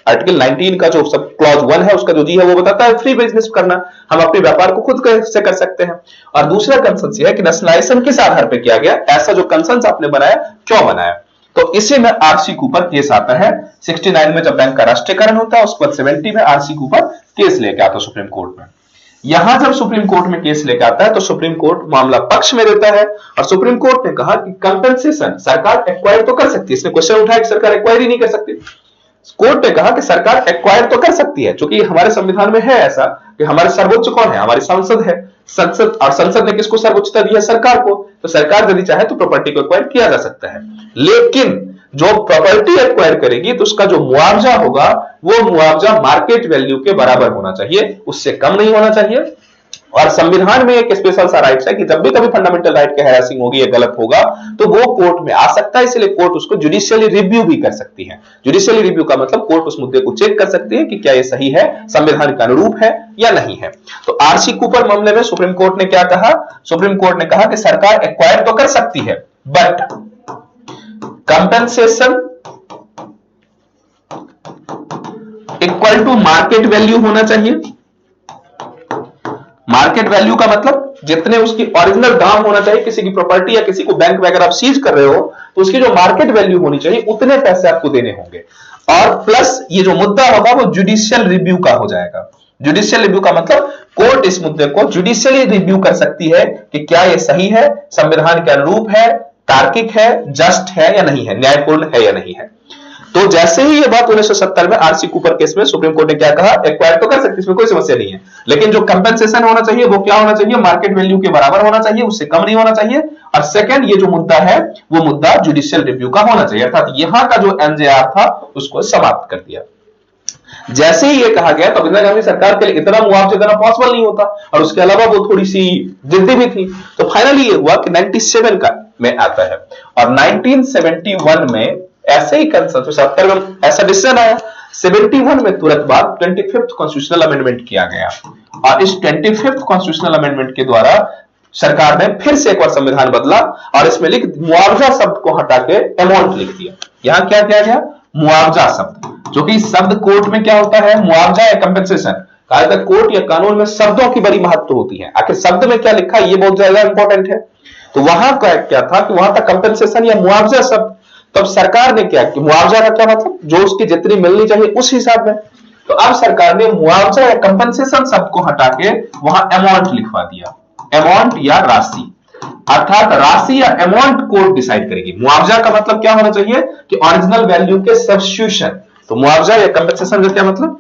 आर्टिकल 19 का जो सब क्लॉज 1 है उसका जो जी है वो बताता है फ्री बिजनेस करना, हम अपने व्यापार को खुद से कर सकते हैं। और दूसरा कंसर्न यह है कि नेशनलाइजेशन किस आधार पर किया गया, ऐसा जो कंसर्न आपने बनाया क्यों बनाया, तो इसी में आरसी कूपर केस आता है। 69 में जब बैंक का राष्ट्रीयकरण होता है उसके बाद 70 में आरसी कूपर केस लेके आता है सुप्रीम कोर्ट में। यहां जब सुप्रीम कोर्ट में केस लेके आता है तो सुप्रीम कोर्ट मामला पक्ष में देता है और सुप्रीम कोर्ट ने कहा कि कंपेंसेशन सरकार एक्वायर तो कर सकती है। इसने क्वेश्चन उठाया कि सरकार एक्वायर ही नहीं कर सकती, कोर्ट ने कहा कि सरकार एक्वायर तो कर सकती है, क्योंकि हमारे संविधान में है ऐसा कि हमारे सर्वोच्च कौन है, हमारी संसद है, संसद, और संसद ने किसको सर्वोच्चता दी है, सरकार को, तो सरकार यदि चाहे तो प्रॉपर्टी को एक्वायर किया जा सकता है। लेकिन जो प्रॉपर्टी एक्वायर करेगी तो उसका जो मुआवजा होगा वो मुआवजा मार्केट वैल्यू के बराबर होना चाहिए, उससे कम नहीं होना चाहिए। और संविधान में एक स्पेशल सा राइट है कि जब भी कभी फंडामेंटल राइट के हैरेसिंग होगी या गलत होगा तो वो कोर्ट में आ सकता है, इसलिए कोर्ट उसको जुडिशियली रिव्यू भी कर सकती है। जुडिशियली रिव्यू का मतलब कोर्ट उस मुद्दे को चेक कर सकती है कि क्या ये सही है, संविधान के अनुरूप है या नहीं है। तो आरसी कूपर मामले में सुप्रीम कोर्ट ने क्या कहा, सुप्रीम कोर्ट ने कहा कि सरकार एक्वायर तो कर सकती है but compensation equal to market value होना चाहिए। मार्केट वैल्यू का मतलब जितने उसकी ओरिजिनल दाम होना चाहिए, किसी की प्रॉपर्टी या किसी को बैंक वगैरह आप सीज कर रहे हो तो उसकी जो मार्केट वैल्यू होनी चाहिए उतने पैसे आपको देने होंगे, और प्लस ये जो मुद्दा होगा वो जुडिशियल रिव्यू का हो जाएगा। जुडिशियल रिव्यू का मतलब कोर्ट इस मुद्दे को जुडिशियली रिव्यू कर सकती है कि क्या ये सही है, संविधान के अनुरूप है, तार्किक है, जस्ट है या नहीं है, न्यायपूर्ण है या नहीं है। तो जैसे ही ये बात 1970 में आरसी कूपर केस में सुप्रीम कोर्ट ने क्या कहा, एक्वायर तो कर सकती है, इसमें कोई समस्या नहीं है, लेकिन जो कंपेंसेशन होना चाहिए वो क्या होना चाहिए, मार्केट वैल्यू के बराबर होना चाहिए, उससे कम नहीं होना चाहिए। और सेकंड, ये जो मुद्दा है वो मुद्दा जुडिशियल रिव्यू का होना चाहिए, अर्थात यहां का जो एनजेआर था उसको समाप्त कर दिया। जैसे ही ये कहा गया तो इंदिरा गांधी सरकार के लिए इतना मुआवजा देना पॉसिबल नहीं होता, और उसके अलावा वो थोड़ी सी जिद्दी भी थी। तो फाइनली ये हुआ कि 97 का में आता है, और 1971 में ऐसे ही कंसर्न 70 में ऐसा डिसीजन आया, 71 में तुरंत बाद 25th कॉन्स्टिट्यूशनल अमेंडमेंट किया गया, और इस 25th कॉन्स्टिट्यूशनल अमेंडमेंट के द्वारा सरकार ने फिर से एक बार संविधान बदला और इसमें लिख मुआवजा शब्द को हटा के अमाउंट लिख दिया। यहां क्या किया गया, मुआवजा शब्द, जो कि शब्द कोर्ट में क्या होता है, मुआवजा या कंपेंसेशन, कहा जाता है कोर्ट या कानून में शब्दों की बड़ी महत्व होती है, आखिर शब्द में क्या लिखा है ये बहुत ज्यादा इंपॉर्टेंट है। तो वहां क्या था कि वहां था कंपेंसेशन या मुआवजा शब्द, तब सरकार ने क्या किया, मुआवजा का क्या मतलब, जो उसकी जितनी मिलनी चाहिए उस हिसाब में, तो अब सरकार ने मुआवजा या कंपेंसेशन शब्द को हटा के वहां अमाउंट लिखवा दिया, अमाउंट या राशि, अर्थात राशि या अमाउंट कोर्ट डिसाइड करेगी। मुआवजा का मतलब क्या होना चाहिए कि ओरिजिनल वैल्यू के सब्स्टिट्यूशन, तो मुआवजा या कंपेंसेशन का क्या मतलब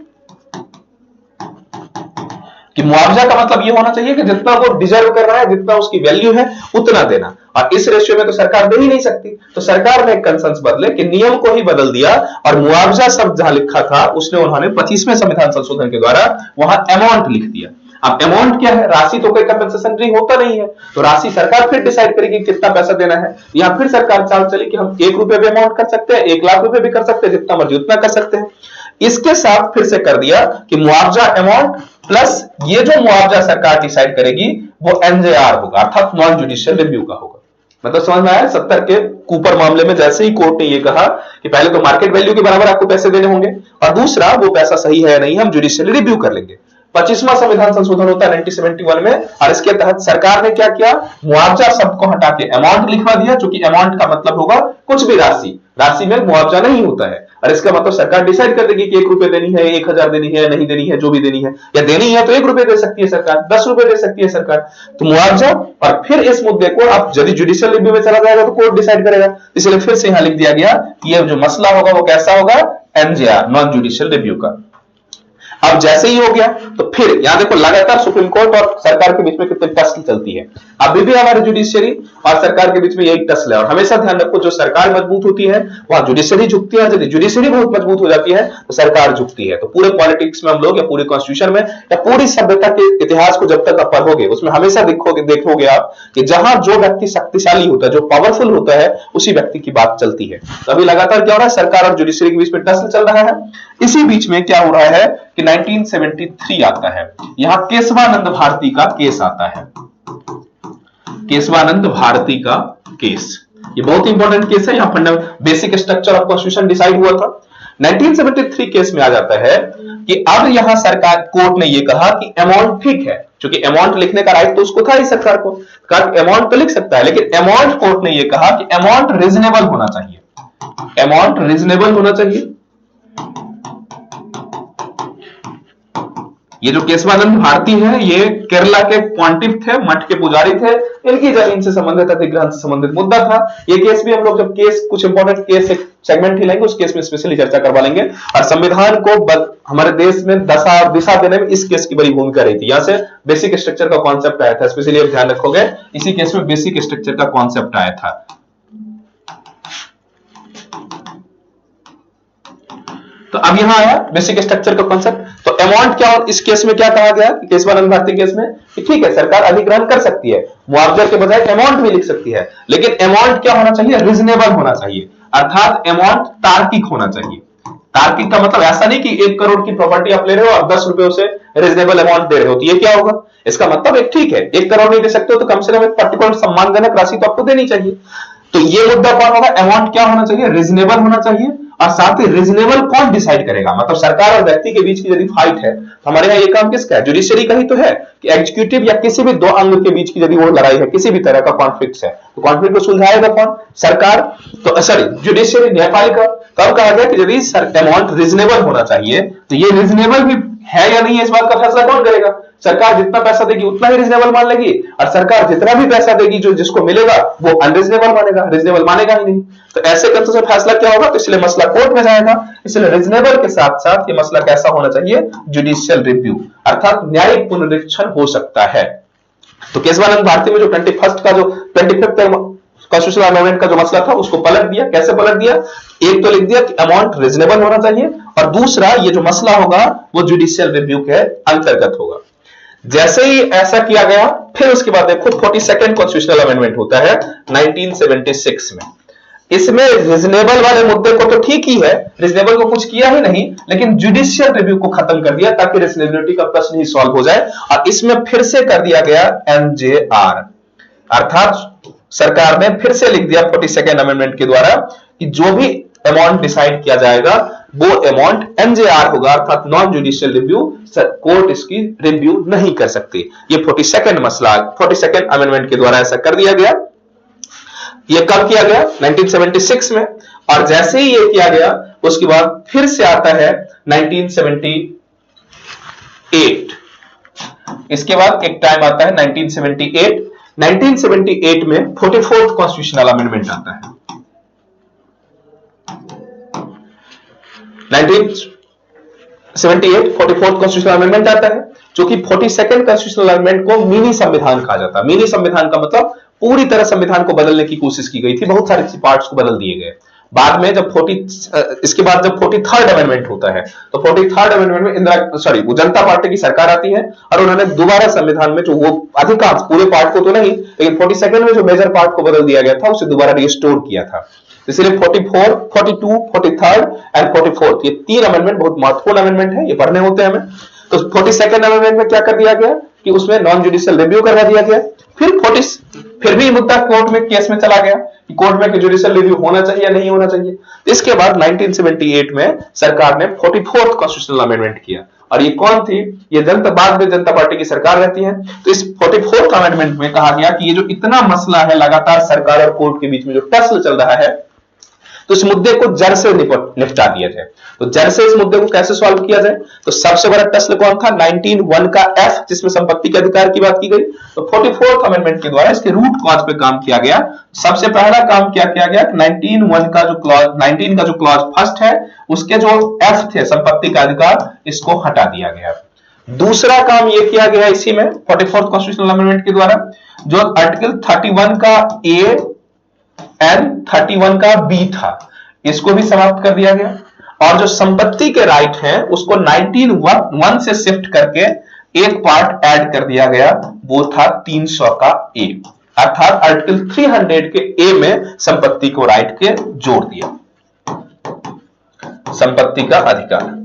कि मुआवजा का मतलब यह होना चाहिए कि जितना वो डिजर्व कर रहा है, जितना उसकी वैल्यू है उतना देना, और इस रेशियो में तो सरकार दे ही नहीं सकती। तो सरकार ने कंसर्न्स बदले कि नियम को ही बदल दिया, और मुआवजा शब्द जहां लिखा था उसने उन्होंने 25वें संविधान संशोधन के द्वारा वहां अमाउंट लिख दिया। अब अमाउंट क्या है, राशि तो कोई कंपनसेशन होता नहीं है, तो राशि सरकार फिर डिसाइड करेगी कितना पैसा देना है। या फिर सरकार चाल चली कि हम 1 रुपए भी अमाउंट कर सकते हैं, 1 लाख रुपए भी कर सकते हैं, जितना मर्जी उतना कर सकते हैं। इसके साथ फिर से कर दिया कि मुआवजा अमाउंट प्लस ये जो मुआवजा सरकार डिसाइड करेगी वो एनजेआर होगा, अर्थात नॉन जुडिशियल रिव्यू का होगा। मतलब समझ में आया? 70 के कूपर मामले में जैसे ही कोर्ट ने ये कहा कि पहले तो मार्केट वैल्यू के बराबर आपको पैसे देने होंगे, और दूसरा वो पैसा सही है या नहीं हम जुडिशियली रिव्यू कर लेंगे। 25वां संविधान संशोधन होता है 1971 में, और इसके तहत सरकार ने क्या किया, मुआवजा शब्द को हटा के अमाउंट लिखवा दिया, क्योंकि अमाउंट का मतलब होगा कुछ भी राशि, राशि में मुआवजा नहीं होता है। और इसका मतलब सरकार डिसाइड कर देगी कि 1 रुपए देनी है, 1000 देनी है, नहीं देनी है, जो भी देनी है, या देनी है तो 1 रुपए दे सकती है सरकार, 10 रुपए दे सकती है सरकार, तो मुआवजा। और फिर इस मुद्दे को आप यदि जुडिशियल रिव्यू में चला जाएगा तो कोर्ट डिसाइड करेगा, इसलिए फिर से यहां लिख दिया गया कि ये जो मसला होगा वो कैसा होगा, एनजेआर, नॉन जुडिशियल रिव्यू का। अब जैसे ही हो गया तो फिर यहां देखो लगातार सुप्रीम कोर्ट और सरकार के बीच में कितनी टसल चलती है। अभी भी हमारे जुडिशियरी और सरकार के बीच में यही टसल है, और हमेशा ध्यान रखो जो सरकार मजबूत होती है वहां जुडिशियरी झुकती है, यदि जुडिशियरी बहुत मजबूत हो जाती है तो सरकार झुकती है। तो पूरे पॉलिटिक्स में हम लोग या पूरे कॉन्स्टिट्यूशन में या पूरी सभ्यता के इतिहास को जब तक आप पढ़ोगे उसमें हमेशा देखोगे आप कि जहां जो व्यक्ति शक्तिशाली होता है, जो पावरफुल होता है, उसी व्यक्ति की बात चलती है। तो अभी लगातार क्या हो रहा है, सरकार और जुडिशियरी के बीच में टसल चल रहा है। इसी बीच में क्या हो रहा है कि 1973 आता है, यहां केशवानंद भारती का केस आता है, केशवानंद भारती का केस। ये बहुत इंपॉर्टेंट केस है, यहां basic structure of constitution decide हुआ था। 1973 केस में आ जाता है कि अब यहां सरकार कोर्ट ने यह कहा कि अमाउंट ठीक है, क्योंकि अमाउंट लिखने का राइट तो उसको था ही सरकार को, कहा अमाउंट तो लिख सकता है, लेकिन अमाउंट कोर्ट ने यह कहा कि अमाउंट रीजनेबल होना चाहिए, अमाउंट रीजनेबल होना चाहिए। ये जो केशवानंद भारती है ये केरला के पॉन्टिफ थे, मठ के पुजारी थे, इनकी जमीन से संबंधित अधिग्रहण से संबंधित मुद्दा था। ये केस भी हम लोग जब केस कुछ इंपॉर्टेंट केस सेगमेंट ही लेंगे उस केस में स्पेशली चर्चा करवा लेंगे। और संविधान को हमारे देश में दिशा देने में इस केस की बड़ी भूमिका रही थी, यहां से बेसिक स्ट्रक्चर का कॉन्सेप्ट आया था, स्पेशली आप ध्यान रखोगे इसी केस में बेसिक स्ट्रक्चर का कॉन्सेप्ट आया था। तो अब यहां आया बेसिक स्ट्रक्चर का कॉन्सेप्ट। तो अमाउंट क्या, इस केस में क्या कहा गया केशवानंद भारती केस में कि ठीक है सरकार अधिग्रहण कर सकती है, मुआवजे के बजाय अमाउंट भी लिख सकती है, लेकिन अमाउंट क्या होना चाहिए, रीजनेबल होना चाहिए, अर्थात अमाउंट तार्किक होना चाहिए। तार्किक का मतलब ऐसा नहीं कि 1 करोड़ की प्रॉपर्टी आप ले रहे हो और 10 रुपए उसे रीजनेबल अमाउंट दे रहे हो, तो ये क्या होगा, इसका मतलब एक ठीक है 1 करोड़ नहीं दे सकते हो तो कम से कम एक पर्टिकुलर सम्मानजनक राशि तो आपको देनी चाहिए। तो ये मुद्दा कौन होगा, अमाउंट क्या होना चाहिए, रीजनेबल होना चाहिए। और साथ ही रीजनेबल कौन डिसाइड करेगा, मतलब सरकार और व्यक्ति के बीच की यदि फाइट है तो हमारे यहाँ ये काम किसका है, जुडिशियरी का ही तो है कि एग्जीक्यूटिव या किसी भी 2 अंग के बीच की यदि वो लड़ाई है, किसी भी तरह का कॉन्फ्लिक्ट है तो कॉन्फ्लिक्ट को सुलझाएगा कौन, सरकार। तो सॉरी जुडिशियरी, न्यायपालिका। कब कहा गया कि यदि अमाउंट रीजनेबल होना चाहिए, तो ये रीजनेबल भी है या नहीं है इस बात का फैसला कौन करेगा, सरकार जितना पैसा देगी उतना ही रीजनेबल मान लेगी, और सरकार जितना भी पैसा देगी जो जिसको मिलेगा वो अनरीजनेबल मानेगा, रीजनेबल मानेगा ही नहीं। तो ऐसे करते से फैसला क्या होगा, तो इसलिए मसला कोर्ट में जाएगा। इसलिए रीजनेबल के साथ साथ ये मसला कैसा होना चाहिए, जुडिशियल रिव्यू, अर्थात न्यायिक पुनरीक्षण हो सकता है। तो केशवानंद भारती में जो 25th कॉन्स्टिट्यूशनल अमेंडमेंट का जो मसला था उसको पलट दिया। कैसे पलट दिया, एक तो लिख दिया कि अमाउंट रीजनेबल होना चाहिए, और दूसरा ये जो मसला होगा वो जुडिशियल रिव्यू के अंतर्गत होगा। जैसे ही ऐसा किया गया फिर उसके बाद देखो 42nd कॉन्स्टिट्यूशनल अमेंडमेंट होता है 1976 में। इसमें रीजनेबल वाले मुद्दे को तो ठीक ही है, रीजनेबल को कुछ किया ही नहीं, लेकिन जुडिशियल रिव्यू को खत्म कर दिया ताकि रीजनेबिलिटी का प्रश्न ही सॉल्व हो जाए। और इसमें फिर से कर दिया गया एनजेआर, अर्थात सरकार ने फिर से लिख दिया 42nd अमेंडमेंट के द्वारा कि जो भी अमाउंट डिसाइड किया जाएगा वो अमाउंट एनजेआर होगा, अर्थात नॉन जुडिशियल रिव्यू, कोर्ट इसकी रिव्यू नहीं कर सकती। ये 42nd मसला 42nd अमेंडमेंट के द्वारा ऐसा कर दिया गया। ये कब किया गया, 1976 में। और जैसे ही ये किया गया उसके बाद फिर से आता है 1978। इसके बाद एक टाइम आता है 1978। 1978 में 44th कॉन्स्टिट्यूशनल अमेंडमेंट आता है। 1978 44th कॉन्स्टिट्यूशनल अमेंडमेंट आता है, जो कि 42nd कॉन्स्टिट्यूशनल अमेंडमेंट को मिनी संविधान कहा जाता है। मिनी संविधान का मतलब पूरी तरह संविधान को बदलने की कोशिश की गई थी, बहुत सारे पार्ट्स को बदल दिए गए। बाद में जब 40 इसके बाद जब 43rd अमेंडमेंट होता है तो 43rd अमेंडमेंट में इंदिरा सॉरी वो जनता पार्टी की सरकार आती है और उन्होंने दोबारा संविधान में जो वो अधिकांश पूरे पार्ट को तो नहीं लेकिन 42nd में जो मेजर पार्ट को बदल दिया गया था उसे दोबारा रिस्टोर किया था। इसलिए 44, 42, 43rd एंड 44th ये तीन अमेंडमेंट बहुत महत्वपूर्ण अमेंडमेंट है, ये पढ़ने होते हैं हमें। तो 42nd अमेंडमेंट में क्या कर दिया गया कि उसमें नॉन जुडिशियल रिव्यू करवा दिया गया। फिर भी मुद्दा कोर्ट में केस में चला गया कि कोर्ट में जुडिशियल रिव्यू होना चाहिए या नहीं होना चाहिए। इसके बाद 1978 में सरकार ने 44th कॉन्स्टिट्यूशनल अमेंडमेंट किया और ये कौन थी, ये जनता बाद में जनता पार्टी की सरकार रहती है। तो इस 44th अमेंडमेंट में कहा गया कि ये जो इतना मसला है लगातार सरकार और कोर्ट के बीच में जो टसल चल रहा है तो इस मुद्दे को जड़ से निपटा दिया जाए। तो जड़ से इस मुद्दे को कैसे सॉल्व किया जाए, तो सबसे बड़ा टसल कौन था 19(1) का एफ जिसमें संपत्ति के अधिकार की बात की गई। तो 44th अमेंडमेंट के द्वारा इसके रूट कॉज पे काम किया गया। सबसे पहला काम क्या किया गया 19(1) का जो क्लॉज 19 का जो क्लॉज फर्स्ट है उसके जो एफ थे संपत्ति का अधिकार इसको हटा दिया गया। दूसरा काम यह किया गया इसी में 44th कॉन्स्टिट्यूशनल अमेंडमेंट के द्वारा जो आर्टिकल 31 का ए एंड 31 का बी था इसको भी समाप्त कर दिया गया और जो संपत्ति के राइट हैं उसको 19(1) से शिफ्ट करके एक पार्ट ऐड कर दिया गया, वो था 300 का ए, अर्थात आर्टिकल 300 के ए में संपत्ति को राइट के जोड़ दिया, संपत्ति का अधिकार।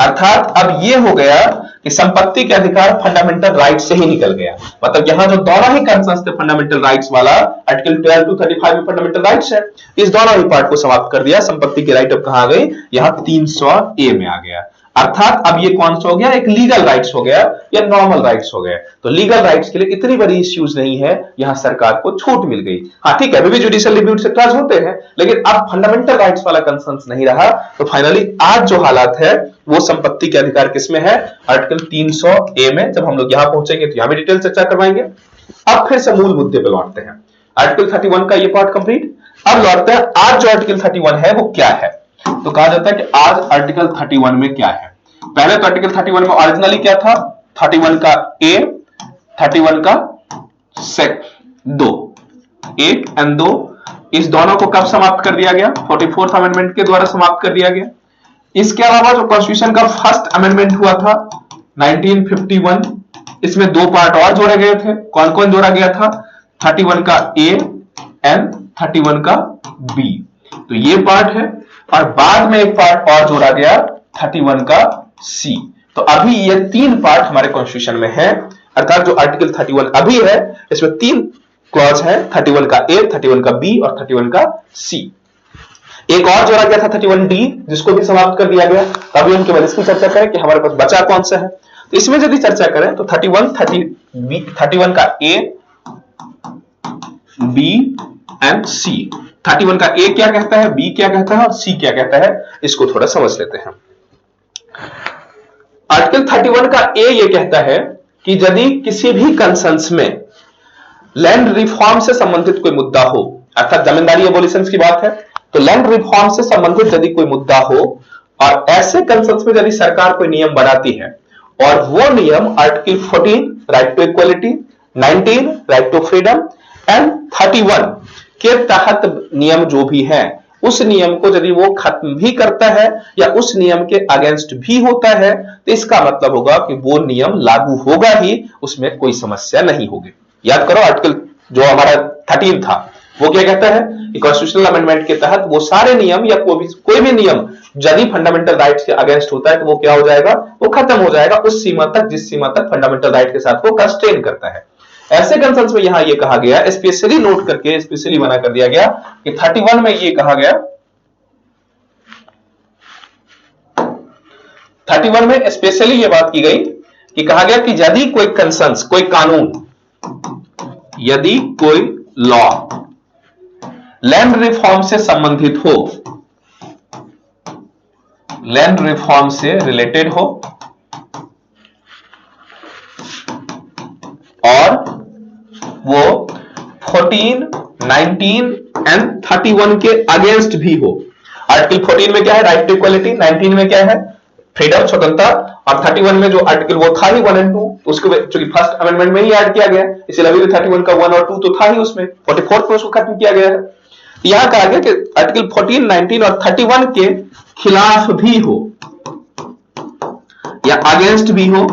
अर्थात अब यह हो गया कि संपत्ति के अधिकार फंडामेंटल राइट से ही निकल गया। मतलब यहां जो दोनों ही कंसर्न्स थे फंडामेंटल राइट्स वाला आर्टिकल 12 to 35 में फंडामेंटल राइट्स है, इस दोनों ही पार्ट को समाप्त कर दिया। संपत्ति की राइट अब कहां गई, यहां 300 ए में आ गया। अर्थात अब ये कौन सा हो गया, एक लीगल राइट्स हो गया या नॉर्मल राइट्स हो गए। तो लीगल राइट्स के लिए इतनी बड़ी इश्यूज नहीं है, यहां सरकार को छूट मिल गई। हाँ ठीक है, अभी भी जुडिशियल रिव्यू से क्लास होते हैं लेकिन अब फंडामेंटल राइट्स वाला कंसर्न्स नहीं रहा। तो फाइनली आज जो हालात है वो संपत्ति के अधिकार किसमें है, आर्टिकल 300 ए में। जब हम लोग यहां पहुंचेंगे तो यहां भी डिटेल चर्चा करवाएंगे। अब फिर से मूल मुद्दे पे लौटते हैं। आर्टिकल 31 का ये पार्ट कंप्लीट। अब लौटते हैं आज जो आर्टिकल 31 है वो क्या है। तो कहा जाता है कि आज आर्टिकल 31 में क्या है। पहले तो आर्टिकल 31 में ओरिजिनली क्या था, 31 का ए, 31 का सेक 2, 1 एंड 2, इस दोनों को कब समाप्त कर दिया गया, 44th अमेंडमेंट के द्वारा समाप्त कर दिया गया। इसके अलावा जो कॉन्स्टिट्यूशन का फर्स्ट अमेंडमेंट हुआ था 1951, इसमें दो पार्ट और जोड़े गए थे। कौन कौन जोड़ा गया था, 31 का ए एंड 31 का बी, तो ये पार्ट है। और बाद में एक पार्ट और जोड़ा गया 31 का सी। तो अभी ये तीन पार्ट हमारे कॉन्स्टिट्यूशन में है। अर्थात जो आर्टिकल 31 अभी है इसमें तीन क्लॉज है, 31 का ए, 31 का बी और 31 का सी। एक और जोड़ा गया था 31 डी जिसको भी समाप्त कर दिया गया। अभी हम केवल इसकी चर्चा करें कि हमारे पास बचा कौन सा है। तो इसमें यदि चर्चा करें तो 31 का ए, बी एंड सी। 31 का ए क्या कहता है, बी क्या कहता है और सी क्या कहता है, इसको थोड़ा समझ लेते हैं। आर्टिकल 31 का ए ये कहता है कि यदि किसी भी कंसर्न्स में लैंड रिफॉर्म से संबंधित कोई मुद्दा हो, अर्थात जमींदारी एबोलिशन की बात है, तो लैंड रिफॉर्म से संबंधित यदि कोई मुद्दा हो और ऐसे कंसर्न्स में यदि सरकार कोई नियम बनाती है और वो नियम article 14 right to equality, 19 right to freedom and 31 के तहत नियम जो भी है उस नियम को यदि वो खत्म भी करता है या उस नियम के अगेंस्ट भी होता है तो इसका मतलब होगा कि वो नियम लागू होगा ही, उसमें कोई समस्या नहीं होगी। याद करो आर्टिकल जो हमारा 13 था वो क्या कहता है कि कॉन्स्टिट्यूशनल अमेंडमेंट के तहत वो सारे नियम या कोई भी नियम यदि फंडामेंटल राइट्स के अगेंस्ट होता है तो वो क्या हो जाएगा, वो खत्म हो जाएगा उस सीमा तक जिस सीमा तक फंडामेंटल राइट के साथ वो कंस्ट्रेन करता है। ऐसे कंसर्न्स में यहां ये कहा गया, स्पेशली नोट करके स्पेशली मना कर दिया गया कि 31 में ये कहा गया, 31 में स्पेशली ये बात की गई कि कहा गया कि यदि कोई कंसर्न्स, कोई कानून, यदि कोई लॉ लैंड रिफॉर्म से संबंधित हो, लैंड रिफॉर्म से रिलेटेड हो और वो 14, 19 एंड 31 के अगेंस्ट भी हो। आर्टिकल 14 में क्या है, राइट टू इक्वलिटी, 19 में क्या है, फ्रीडम, स्वतंत्रता, और 31 में जो आर्टिकल वो था ही 1 और 2, उसको चूंकि फर्स्ट अमेंडमेंट में ही ऐड किया गया इसलिए अभी 31 का 1 और 2 तो था ही उसमें, 44th में उसको खत्म किया गया है। यहां कहा गया कि आर्टिकल 14, 19 और 31 के खिलाफ भी हो या अगेंस्ट भी हो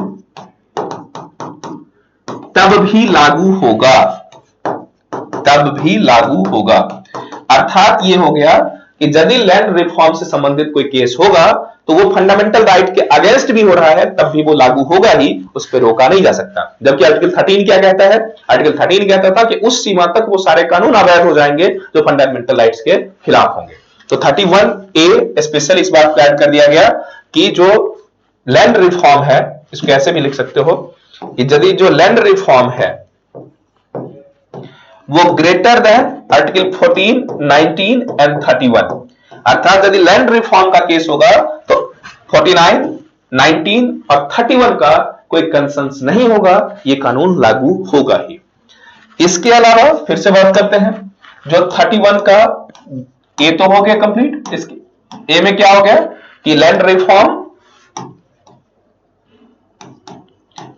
तब भी लागू होगा, तब भी लागू होगा। अर्थात ये हो गया कि यदि लैंड रिफॉर्म से संबंधित कोई केस होगा तो वो फंडामेंटल राइट के अगेंस्ट भी हो रहा है तब भी वो लागू होगा ही, उस पर रोका नहीं जा सकता। जबकि आर्टिकल 13 क्या कहता है? आर्टिकल 13 कहता था कि उस सीमा तक वो सारे कानून अवैध हो जाएंगे जो फंडामेंटल राइट्स के खिलाफ होंगे। तो 31A स्पेशल इस बात को ऐड कर दिया गया कि जो लैंड रिफॉर्म है, इसको ऐसे भी लिख सकते हो कि यदि जो लैंड रिफॉर्म है वो ग्रेटर देन आर्टिकल 14, 19 एंड 31, अर्थात यदि लैंड रिफॉर्म का केस होगा तो 49, 19 और 31 का कोई कंसेंस नहीं होगा, ये कानून लागू होगा ही। इसके अलावा फिर से बात करते हैं, जो 31 का ए तो हो गया कंप्लीट, इसके ए में क्या हो गया कि land reform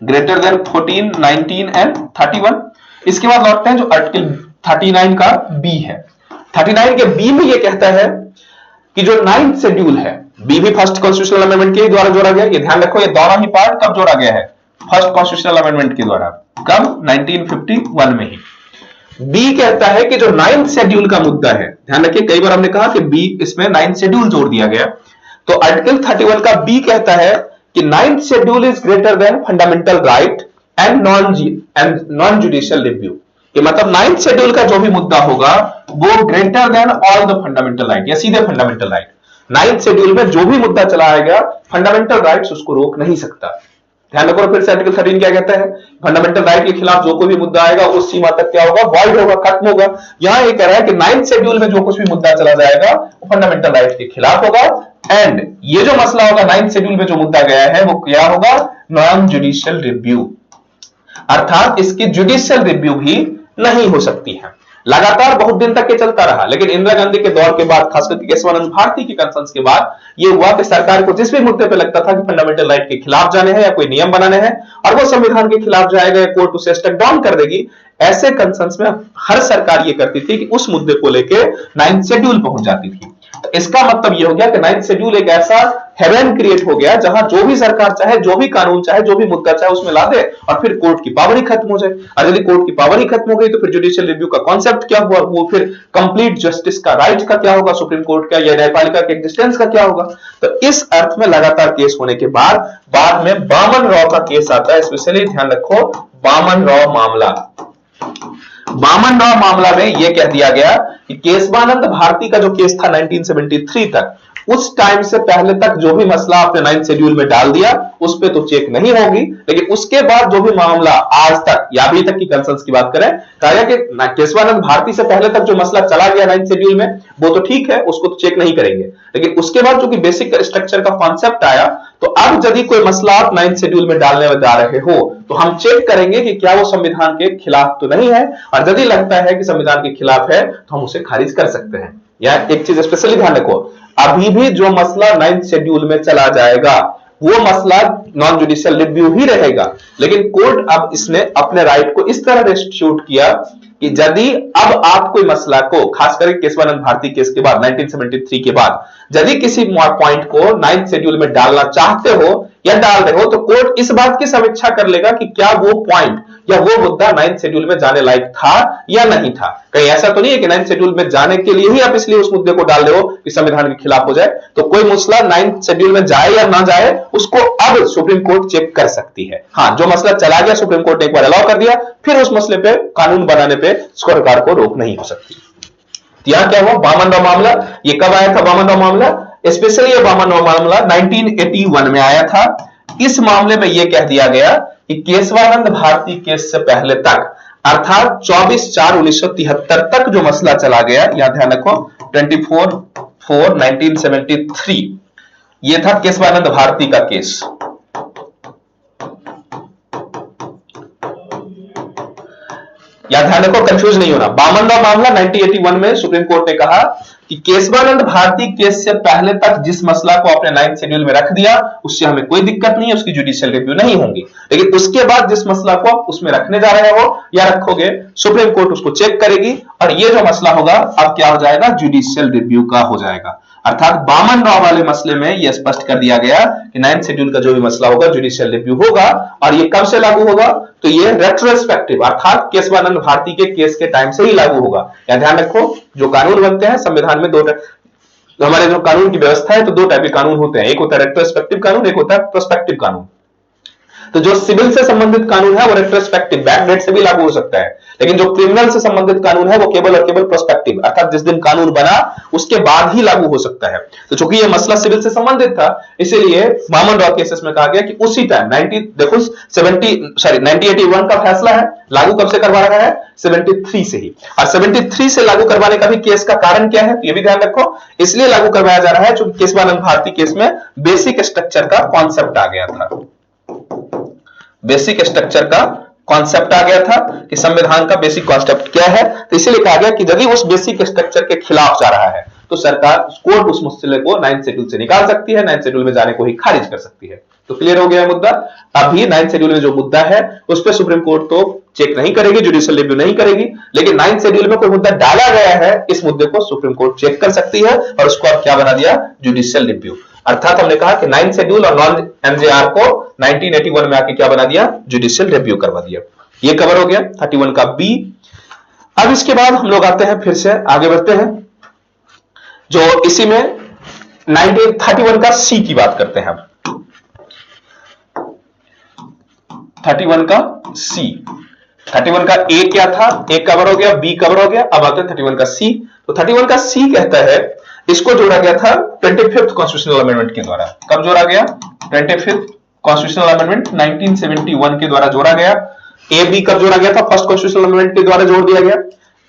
greater than 14, 19 and 31। इसके बाद लौटते हैं जो आर्टिकल 39 का बी है। 39 के बी में यह कहता है कि जो 9th शेड्यूल है, बी भी फर्स्ट कॉन्स्टिट्यूशनल अमेंडमेंट के द्वारा जोड़ा गया। ये ध्यान रखो, ये दोनों ही पार्ट कब जोड़ा गया है? फर्स्ट कॉन्स्टिट्यूशनल अमेंडमेंट के द्वारा। कब? 1951 में ही। बी कहता है कि जो 9th शेड्यूल का मुद्दा है, ध्यान रखिए कई बार हमने कहा कि बी इसमें 9th शेड्यूल जोड़ दिया गया, तो आर्टिकल 31 का बी कहता है कि 9th schedule is greater than fundamental right and non judicial review. कि मतलब 9th शेड्यूल का जो भी मुद्दा होगा वो greater than all the fundamental right या सीधे फंडामेंटल राइट। 9th शेड्यूल में जो भी मुद्दा चलाएगा फंडामेंटल राइट्स उसको रोक नहीं सकता। ध्यान रखो फिर से आर्टिकल 13 क्या कहता है? फंडामेंटल राइट के खिलाफ जो कोई भी मुद्दा आएगा उस सीमा तक क्या होगा? वॉइड होगा, खत्म होगा। यहां ये कह रहा है कि 9th शेड्यूल में जो कुछ भी मुद्दा चला जाएगा वो फंडामेंटल राइट के खिलाफ होगा। एंड ये जो मसला होगा 9th शेड्यूल में जो मुद्दा गया है वो क्या होगा? नॉन जुडिशियल रिव्यू, अर्थात इसकी जुडिशियल रिव्यू भी नहीं हो सकती है। लगातार बहुत दिन तक ये चलता रहा, लेकिन इंदिरा गांधी के दौर के बाद, खासकर केशवानंद भारती के कंसर्न्स के बाद, ये हुआ कि सरकार को जिस भी मुद्दे पे लगता था कि फंडामेंटल राइट के खिलाफ जाने हैं या कोई नियम बनाने हैं और वो संविधान के खिलाफ जाएगा या कोर्ट उसे स्टेप डाउन कर देगी, ऐसे कंसर्न्स में हर सरकार ये करती थी कि उस मुद्दे को लेकर 9th शेड्यूल पहुंच जाती थी। तो इसका मतलब यह हो गया कि 9th शेड्यूल एक ऐसा हेवन क्रिएट हो गया जहां जो भी सरकार चाहे, जो भी कानून चाहे, जो भी मुद्दा चाहे उसमें ला दे और फिर कोर्ट की पावर ही खत्म हो जाए। और यदि कोर्ट की पावर ही खत्म हो गई तो फिर जुडिशियल रिव्यू का कॉन्सेप्ट क्या हुआ? वो फिर कंप्लीट जस्टिस का राइट का क्या होगा? सुप्रीम कोर्ट का या न्यायपालिका के एग्जिस्टेंस का क्या होगा? तो इस अर्थ में लगातार केस होने के बाद में बामन राव का केस आता है। स्पेशली ध्यान रखो, बामन राव मामला। बामन राव मामला में यह कह दिया गया कि केशवानंद भारती का जो केस था 1973 तक, उस टाइम से पहले तक जो भी मसला आपने 9th शेड्यूल में डाल दिया उस पे तो चेक नहीं होगी, लेकिन उसके बाद जो भी मामला आज तक या अभी तक की कंसर्न्स की बात करें, कहा कि केशवानंद भारती से पहले तक जो मसला चला गया 9th शेड्यूल में वो तो ठीक है, उसको तो चेक नहीं करेंगे, लेकिन उसके बाद जो कि बेसिक स्ट्रक्चर का कॉन्सेप्ट आया, तो अब यदि कोई मसला आप 9th शेड्यूल में डालने जा रहे हो तो हम चेक करेंगे कि क्या वो संविधान के खिलाफ तो नहीं है, और यदि लगता है कि संविधान के खिलाफ है तो हम उसे खारिज कर सकते हैं। या एक चीज स्पेशली ध्यान रखो, अभी भी जो मसला 9th शेड्यूल में चला जाएगा वो मसला नॉन जुडिशियल रिव्यू ही रहेगा, लेकिन कोर्ट अब इसने अपने राइट को इस तरह रेस्टिट्यूट किया कि यदि अब आप कोई मसला को, खासकर केशवानंद भारती केस के बाद 1973 के बाद, यदि किसी पॉइंट को 9th शेड्यूल में डालना चाहते हो या डाल रहे हो तो कोर्ट इस बात की समीक्षा कर लेगा कि क्या वो पॉइंट या वो मुद्दा 9th शेड्यूल में जाने लायक था या नहीं था। कहीं ऐसा तो नहीं है कि 9th शेड्यूल में जाने के लिए ही आप इसलिए उस मुद्दे को डाल रहे हो कि संविधान के खिलाफ हो जाए। तो कोई मसला 9th शेड्यूल में जाए या ना जाए उसको अब सुप्रीम कोर्ट चेक कर सकती है। हाँ, जो मसला चला गया सुप्रीम कोर्ट ने एक बार अलाउ कर दिया, फिर उस मसले पे कानून बनाने पे सरकार को रोक नहीं हो सकती। यहां क्या हुआ? बामन राव मामला, ये कब आया था बामन राव मामला? स्पेशली ये बामन राव मामला 1981 में आया था। इस मामले में यह कह दिया गया कि केशवानंद भारती केस से पहले तक, अर्थात 24/4/1973 तक जो मसला चला गया, यहां ध्यान रखो 24/4/1973, यह था केशवानंद भारती का केस। या ध्यान रखो, कंफ्यूज नहीं होना। बामनराव मामला 1981 में सुप्रीम कोर्ट ने कहा कि केशवानंद भारती केस से पहले तक जिस मसला को आपने 9th शेड्यूल में रख दिया उससे हमें कोई दिक्कत नहीं है, उसकी जुडिशियल रिव्यू नहीं होगी। लेकिन उसके बाद जिस मसला को आप उसमें रखने जा रहे हो या रखोगे, सुप्रीम कोर्ट उसको चेक करेगी और ये जो मसला होगा अब क्या हो जाएगा, जुडिशियल रिव्यू का हो जाएगा। अर्थात बामनराव वाले मसले में यह स्पष्ट कर दिया गया कि 9th शेड्यूल का जो भी मसला होगा जुडिशियल रिव्यू होगा। और ये कब से लागू होगा, तो ये रेट्रोस्पेक्टिव अर्थात केशवानंद भारती के केस के टाइम से ही लागू होगा। या ध्यान रखो, जो कानून बनते हैं संविधान में हमारे जो कानून की व्यवस्था है तो दो टाइप के कानून होते हैं, एक होता है रेट्रोस्पेक्टिव कानून, एक होता है प्रोस्पेक्टिव कानून। तो जो सिविल से संबंधित कानून है वो रेट्रोस्पेक्टिव बैक डेट से भी लागू हो सकता है, लेकिन जो क्रिमिनल से संबंधित कानून है वो केवल और केवल प्रोस्पेक्टिव अर्थात जिस दिन कानून बना उसके बाद ही लागू हो सकता है। तो चूंकि ये मसला सिविल से संबंधित था इसीलिए बामनराव केसेस में कहा गया कि उसी टाइम 1981 का फैसला है, लागू कब से करवा रहा है, 73 से ही। और 73 से लागू करवाने का भी केस का कारण क्या है, तो ये भी ध्यान रखो, इसलिए लागू करवाया जा रहा है क्योंकि केशवानंद भारती केस में बेसिक स्ट्रक्चर का कॉन्सेप्ट आ गया था। बेसिक स्ट्रक्चर का कॉन्सेप्ट आ गया था कि संविधान का बेसिक कॉन्सेप्ट क्या है, तो इसीलिए कहा गया कि यदि उस बेसिक स्ट्रक्चर के खिलाफ जा रहा है तो सरकार कोर्ट उस मसले को 9th शेड्यूल से निकाल सकती है, 9th शेड्यूल में जाने को ही खारिज कर सकती है। तो क्लियर हो गया मुद्दा। अभी 9th शेड्यूल में जो मुद्दा है उस पर सुप्रीम कोर्ट तो चेक नहीं करेगी, जुडिशियल रिव्यू नहीं करेगी, लेकिन 9th शेड्यूल में कोई मुद्दा डाला गया है इस मुद्दे को सुप्रीम कोर्ट चेक कर सकती है और उसको अब क्या बना दिया, जुडिशियल रिव्यू। अर्थात हमने कहा कि 9th शेड्यूल और नॉन एमजेआर को 1981 में आके क्या बना दिया, जुडिशियल रिव्यू करवा दिया। ये कवर हो गया 31 का बी। अब इसके बाद हम लोग आते हैं, फिर से आगे बढ़ते हैं, जो इसी में 1931 का सी की बात करते हैं। 31 का सी, 31 का ए क्या था, ए कवर हो गया, बी कवर हो गया, अब आते हैं 31 का सी। तो 31 का सी कहता है इसको जोड़ा गया था 25th कॉन्स्टिट्यूशनल अमेंडमेंट के द्वारा। कब जोड़ा गया, 25th कॉन्स्टिट्यूशनल अमेंडमेंट 1971 के द्वारा जोड़ा गया। ए बी कब जोड़ा गया था, फर्स्ट कॉन्स्टिट्यूशनल अमेंडमेंट के द्वारा जोड़ दिया गया।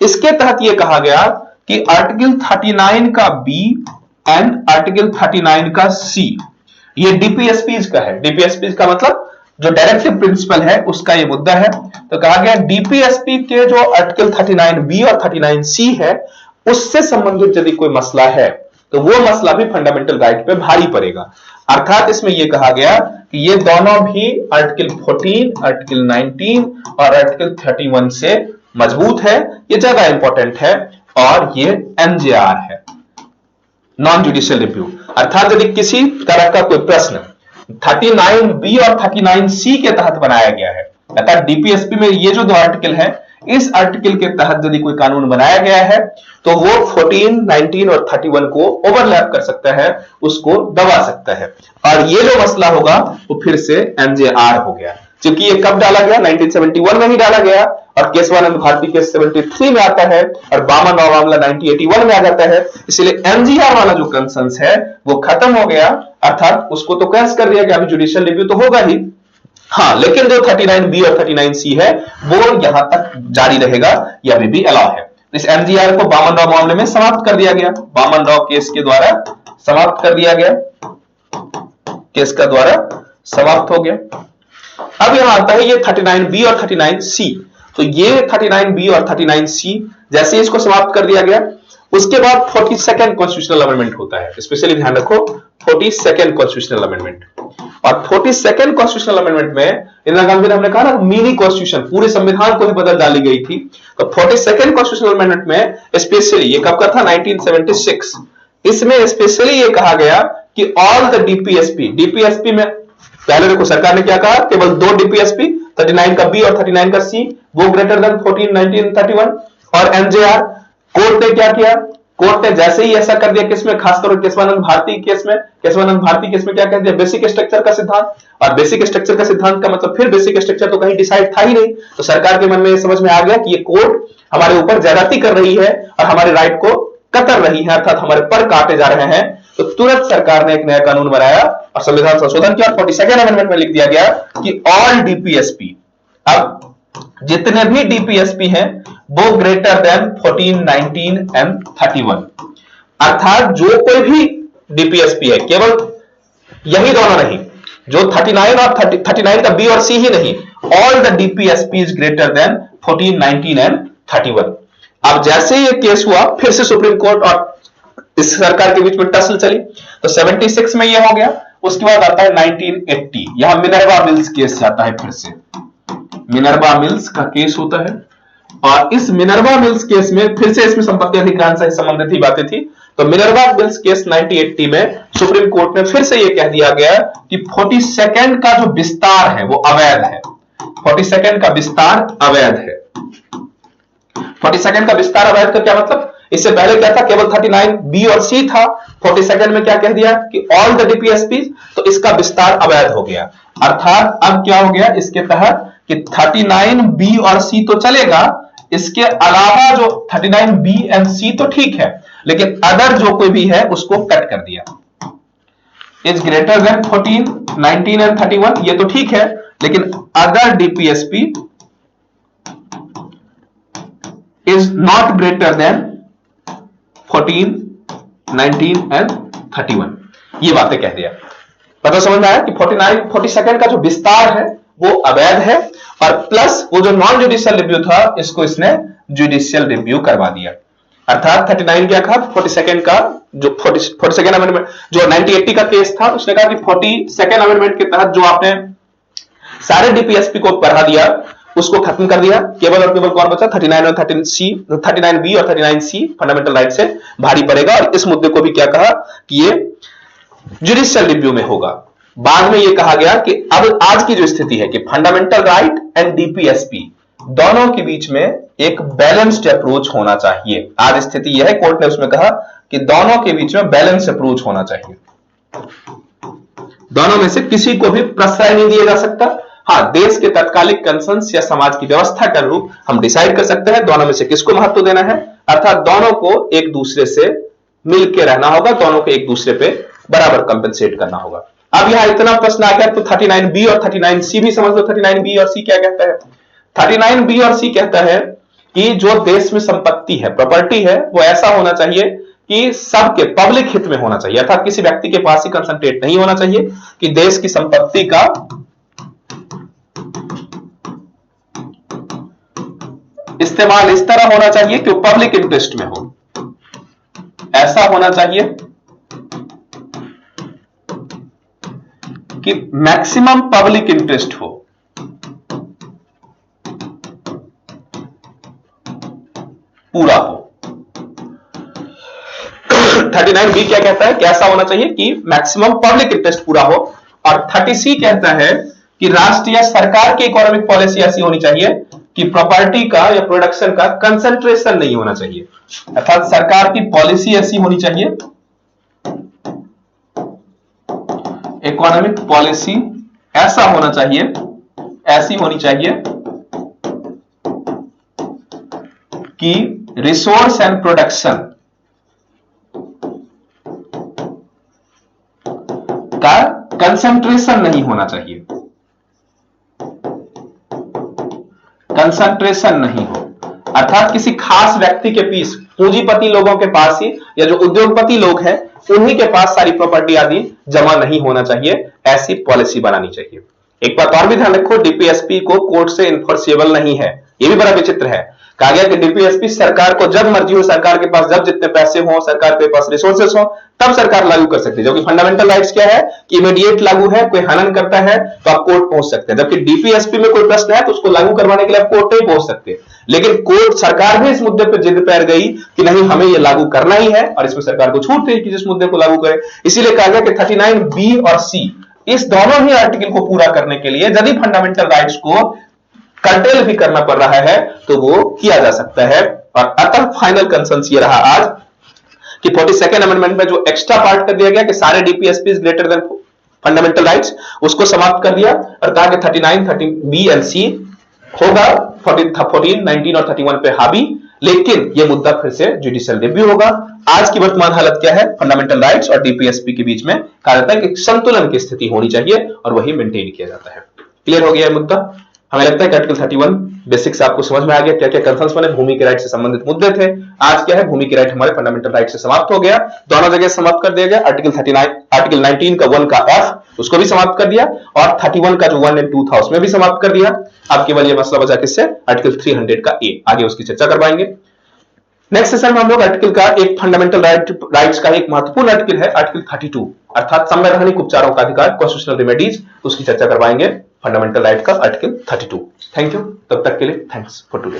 इसके तहत यह कहा गया कि आर्टिकल 39 का बी एंड आर्टिकल 39 का सी ये डीपीएसपीज का है। डीपीएसपीज का मतलब जो डायरेक्टिव प्रिंसिपल है उसका ये मुद्दा है। तो कहा गया डीपीएसपी के जो आर्टिकल 39 बी और 39 सी है उससे संबंधित यदि कोई मसला है तो वो मसला भी फंडामेंटल राइट पे भारी पड़ेगा। अर्थात इसमें यह कहा गया कि ये दोनों भी आर्टिकल 14, आर्टिकल 19 और आर्टिकल 31 से मजबूत है, ये ज्यादा इंपॉर्टेंट है और ये एनजेआर है, नॉन जुडिशियल रिव्यू। अर्थात यदि किसी तरह का कोई प्रश्न 39 बी और 39 सी के तहत बनाया गया है, अर्थात डीपीएसपी में ये जो दो आर्टिकल है इस आर्टिकल के तहत यदि कोई कानून बनाया गया है तो वो 14, 19 और 31 को ओवरलैप कर सकता है, उसको दबा सकता है। और ये जो मसला होगा वो फिर से एनजेआर हो गया, क्योंकि ये कब डाला गया, 1971 में ही डाला गया और केशवानंद भारती केस 73 में आता है और बामनराव मामला 1981 में आ जाता है। इसलिए एनजीआर वाला जो कंसर्न्स है वो खत्म हो गया, अर्थात उसको तो कैंसिल कर दिया गया, अभी जुडिशियल रिव्यू तो होगा ही। हाँ, लेकिन जो 39 बी और 39 सी है वो यहां तक जारी रहेगा, यह अभी भी अलाउ है। इस एनजीआर को बामनराव मामले में समाप्त कर दिया गया, बामनराव केस के द्वारा समाप्त कर दिया गया, केस का द्वारा समाप्त हो गया। अब यहां आता है ये 39 बी और 39 सी। तो ये 39 बी और 39 सी जैसे इसको समाप्त कर दिया गया उसके बाद 42nd कॉन्स्टिट्यूशनल अमेंडमेंट होता है। स्पेशली ध्यान रखो 42nd कॉन्स्टिट्यूशनल अमेंडमेंट। और 42nd कॉन्स्टिट्यूशनल अमेंडमेंट में इंदिरा गांधी ने हमने कहा ना मिनी कॉन्स्टिट्यूशन, पूरे संविधान को ही बदल डाली गई थी। तो 42nd कॉन्स्टिट्यूशनल अमेंडमेंट में स्पेशली ये कब का था, 1976। इसमें स्पेशली ये कहा गया कि ऑल द डीपीएसपी में पहले देखो सरकार ने क्या कहा, केवल दो डीपीएसपी 39 का बी और 39 का सी वो ग्रेटर देन 14, 19, 31। और एनजेआर कोर्ट ने क्या किया, कोर्ट ने जैसे ही ऐसा कर दिया किसमें, खासकर केशवानंद भारती केस में, केशवानंद भारती केस में क्या कह दिया, बेसिक स्ट्रक्चर का सिद्धांत। और बेसिक स्ट्रक्चर का सिद्धांत का मतलब फिर बेसिक स्ट्रक्चर तो कहीं डिसाइड था ही नहीं। तो सरकार के मन में समझ में आ गया कि ये कोर्ट हमारे ऊपर ज्यादती कर रही है और हमारे राइट को कतर रही है, अर्थात हमारे पर काटे जा रहे हैं। तो तुरंत सरकार ने एक नया कानून बनाया और संविधान संशोधन किया और 42nd अमेंडमेंट में लिख दिया गया कि ऑल डीपीएसपी, अब जितने भी डीपीएसपी हैं वो ग्रेटर देन 14, 19 एंड 31। अर्थात जो कोई भी डीपीएसपी है, केवल यही दोनों नहीं, जो 39 और 39 का बी और सी ही नहीं, all the DPSP is greater than 14, 19 and 31। अब जैसे ये केस हुआ फिर से सुप्रीम कोर्ट और इस सरकार के बीच में टसल चली, तो 76 में ये हो गया। उसके बाद आता है 1980, यहां मिनर्वा मिल्स केस जाता है, फिर से मिनर्वा मिल्स का केस होता है। और इस मिनर्वा मिल्स केस में फिर से इसमें संपत्ति अधिग्रहण से संबंधित ही बातें थी। तो मिनर्वा मिल्स केस 1980 में सुप्रीम कोर्ट ने फिर से यह कह दिया गया कि 42nd का जो विस्तार है वो अवैध है। 42nd का विस्तार अवैध है। 42nd का विस्तार अवैध का क्या मतलब? इससे पहले क्या था? केवल 39 बी और सी था। 42nd में क्या कह दिया कि ऑल द डीपीएसपी, तो इसका विस्तार अवैध हो गया। अर्थात अब क्या हो गया इसके तहत कि 39 बी और सी तो चलेगा, इसके अलावा जो 39 बी एंड सी तो ठीक है, लेकिन अदर जो कोई भी है उसको कट कर दिया। इज ग्रेटर देन 14, 19 एंड 31, ये तो ठीक है, लेकिन other DPSP is not greater than 14, 19 and 31, ये बातें कह दिया। पता समझ में आया कि 42nd का जो विस्तार है वो अवैध है, और प्लस वो जो नॉन जुडिशियल रिव्यू था इसको इसने जुडिशियल रिव्यू करवा दिया। अर्थात 39 क्या कहा? 42nd का जो 42nd अमेंडमेंट जो 1980 का केस था, उसने कहा कि 42nd अमेंडमेंट के तहत जो आपने सारे डीपीएसपी को बढ़ा दिया उसको खत्म कर दिया। केवल और केवल कौन बचा? 39 और 39 बी और 39 सी फंडामेंटल राइट से भारी पड़ेगा। और इस मुद्दे को भी क्या कहा कि ये जुडिशियल रिव्यू में होगा। बाद में यह कहा गया कि अब आज की जो स्थिति है कि फंडामेंटल राइट एंड डीपीएसपी दोनों के बीच में एक बैलेंस्ड अप्रोच होना चाहिए। आज स्थिति यह है, कोर्ट ने उसमें कहा कि दोनों के बीच में बैलेंस अप्रोच होना चाहिए। दोनों में से किसी को भी प्रश्रय नहीं दिया जा सकता। हाँ, देश के तत्कालिक कंसर्न्स या समाज की व्यवस्था के अनुरूप हम डिसाइड कर सकते हैं दोनों में से किसको महत्व देना है। अर्थात दोनों को एक दूसरे से मिलकर रहना होगा, दोनों को एक दूसरे पे बराबर कंपेंसेट करना होगा। अब यहां इतना प्रश्न आ गया तो 39 बी और 39 सी भी समझ लो। 39 बी और सी क्या कहता है? 39 बी और सी कहता है कि जो देश में संपत्ति है, प्रॉपर्टी है, वो ऐसा होना चाहिए कि सबके पब्लिक हित में होना चाहिए। अर्थात किसी व्यक्ति के पास ही कंसंट्रेट नहीं होना चाहिए कि देश की संपत्ति का इस्तेमाल इस तरह होना चाहिए कि वो पब्लिक इंटरेस्ट में हो। ऐसा होना चाहिए कि मैक्सिमम पब्लिक इंटरेस्ट हो, पूरा हो। 39 बी क्या कहता है कि ऐसा होना चाहिए कि मैक्सिमम पब्लिक इंटरेस्ट पूरा हो। और 30 सी कहता है कि राष्ट्र या सरकार की इकोनॉमिक पॉलिसी ऐसी होनी चाहिए कि प्रॉपर्टी का या प्रोडक्शन का कंसंट्रेशन नहीं होना चाहिए। अर्थात सरकार की पॉलिसी ऐसी होनी चाहिए, इकोनॉमिक पॉलिसी ऐसा होना चाहिए, ऐसी होनी चाहिए कि रिसोर्स एंड प्रोडक्शन का कंसंट्रेशन नहीं होना चाहिए, कंसंट्रेशन नहीं हो। अर्थात किसी खास व्यक्ति के पीस, पूंजीपति लोगों के पास ही या जो उद्योगपति लोग हैं उन्हीं के पास सारी प्रॉपर्टी आदि जमा नहीं होना चाहिए, ऐसी पॉलिसी बनानी चाहिए। एक बात और भी ध्यान रखो, डीपीएसपी को कोर्ट से इन्फोर्सेबल नहीं है। यह भी बड़ा विचित्र है। कहा गया कि डीपीएसपी सरकार को जब मर्जी हो, सरकार के पास जब जितने पैसे हो, सरकार के पास रिसोर्सेस हो, तब सरकार लागू कर सकती है। जबकि फंडामेंटल राइट्स क्या है कि इमीडिएट लागू है, कोई हनन करता है तो आप कोर्ट पहुंच सकते हैं। जबकि डीपीएसपी में कोई प्रश्न है तो उसको लागू करवाने के लिए आप कोर्ट नहीं पहुंच सकते। लेकिन कोर्ट, सरकार भी इस मुद्दे पर जिद पैर गई कि नहीं, हमें यह लागू करना ही है, और इसमें सरकार को छूट थी कि जिस मुद्दे को लागू करे। इसीलिए कहा गया कि 39 बी और सी इस दोनों ही आर्टिकल को पूरा करने के लिए यदि फंडामेंटल राइट्स को कर्टेल भी करना पड़ रहा है तो वो किया जा सकता है। और अतः फाइनल कंसेंसस ये रहा आज कि 42nd अमेंडमेंट में जो एक्स्ट्रा पार्ट कर दिया गया कि सारे DPSP greater than fundamental rights, उसको समाप्त कर दिया और कहा कि 39, 30 बी एंड सी होगा 14, 19 और 31 पे हावी। लेकिन यह मुद्दा फिर से जुडिशियल रिव्यू होगा। आज की वर्तमान हालत क्या है? फंडामेंटल राइट्स और डीपीएसपी के बीच में कहा जाता है कि संतुलन की स्थिति होनी चाहिए और वही मेंटेन किया जाता है। क्लियर हो गया यह मुद्दा? हमें लगता है कि आर्टिकल 31 बेसिक्स आपको समझ में आ गया, क्या क्या कंसर्न्स बने, भूमि के राइट से संबंधित मुद्दे थे। आज क्या है, भूमि के राइट हमारे फंडामेंटल राइट से समाप्त हो गया, दोनों जगह समाप्त कर दिया गया। आर्टिकल 39, आर्टिकल 19 का 1 का एफ उसको भी समाप्त कर दिया, और 31 का जो 1 and 2 था उसमें भी समाप्त कर दिया। अब केवल ये मसला बचा किससे, आर्टिकल 300 का ए, आगे उसकी चर्चा करवाएंगे। नेक्स्ट सेशन में हम लोग आर्टिकल का एक फंडामेंटल राइट्स का एक महत्वपूर्ण आर्टिकल है आर्टिकल 32, अर्थात संवैधानिक उपचारों का अधिकार, कॉन्स्टिट्यूशनल रेमेडीज, उसकी चर्चा करवाएंगे फंडामेंटल राइट का आर्टिकल 32। थैंक यू, तब तक के लिए थैंक्स फॉर टुडे।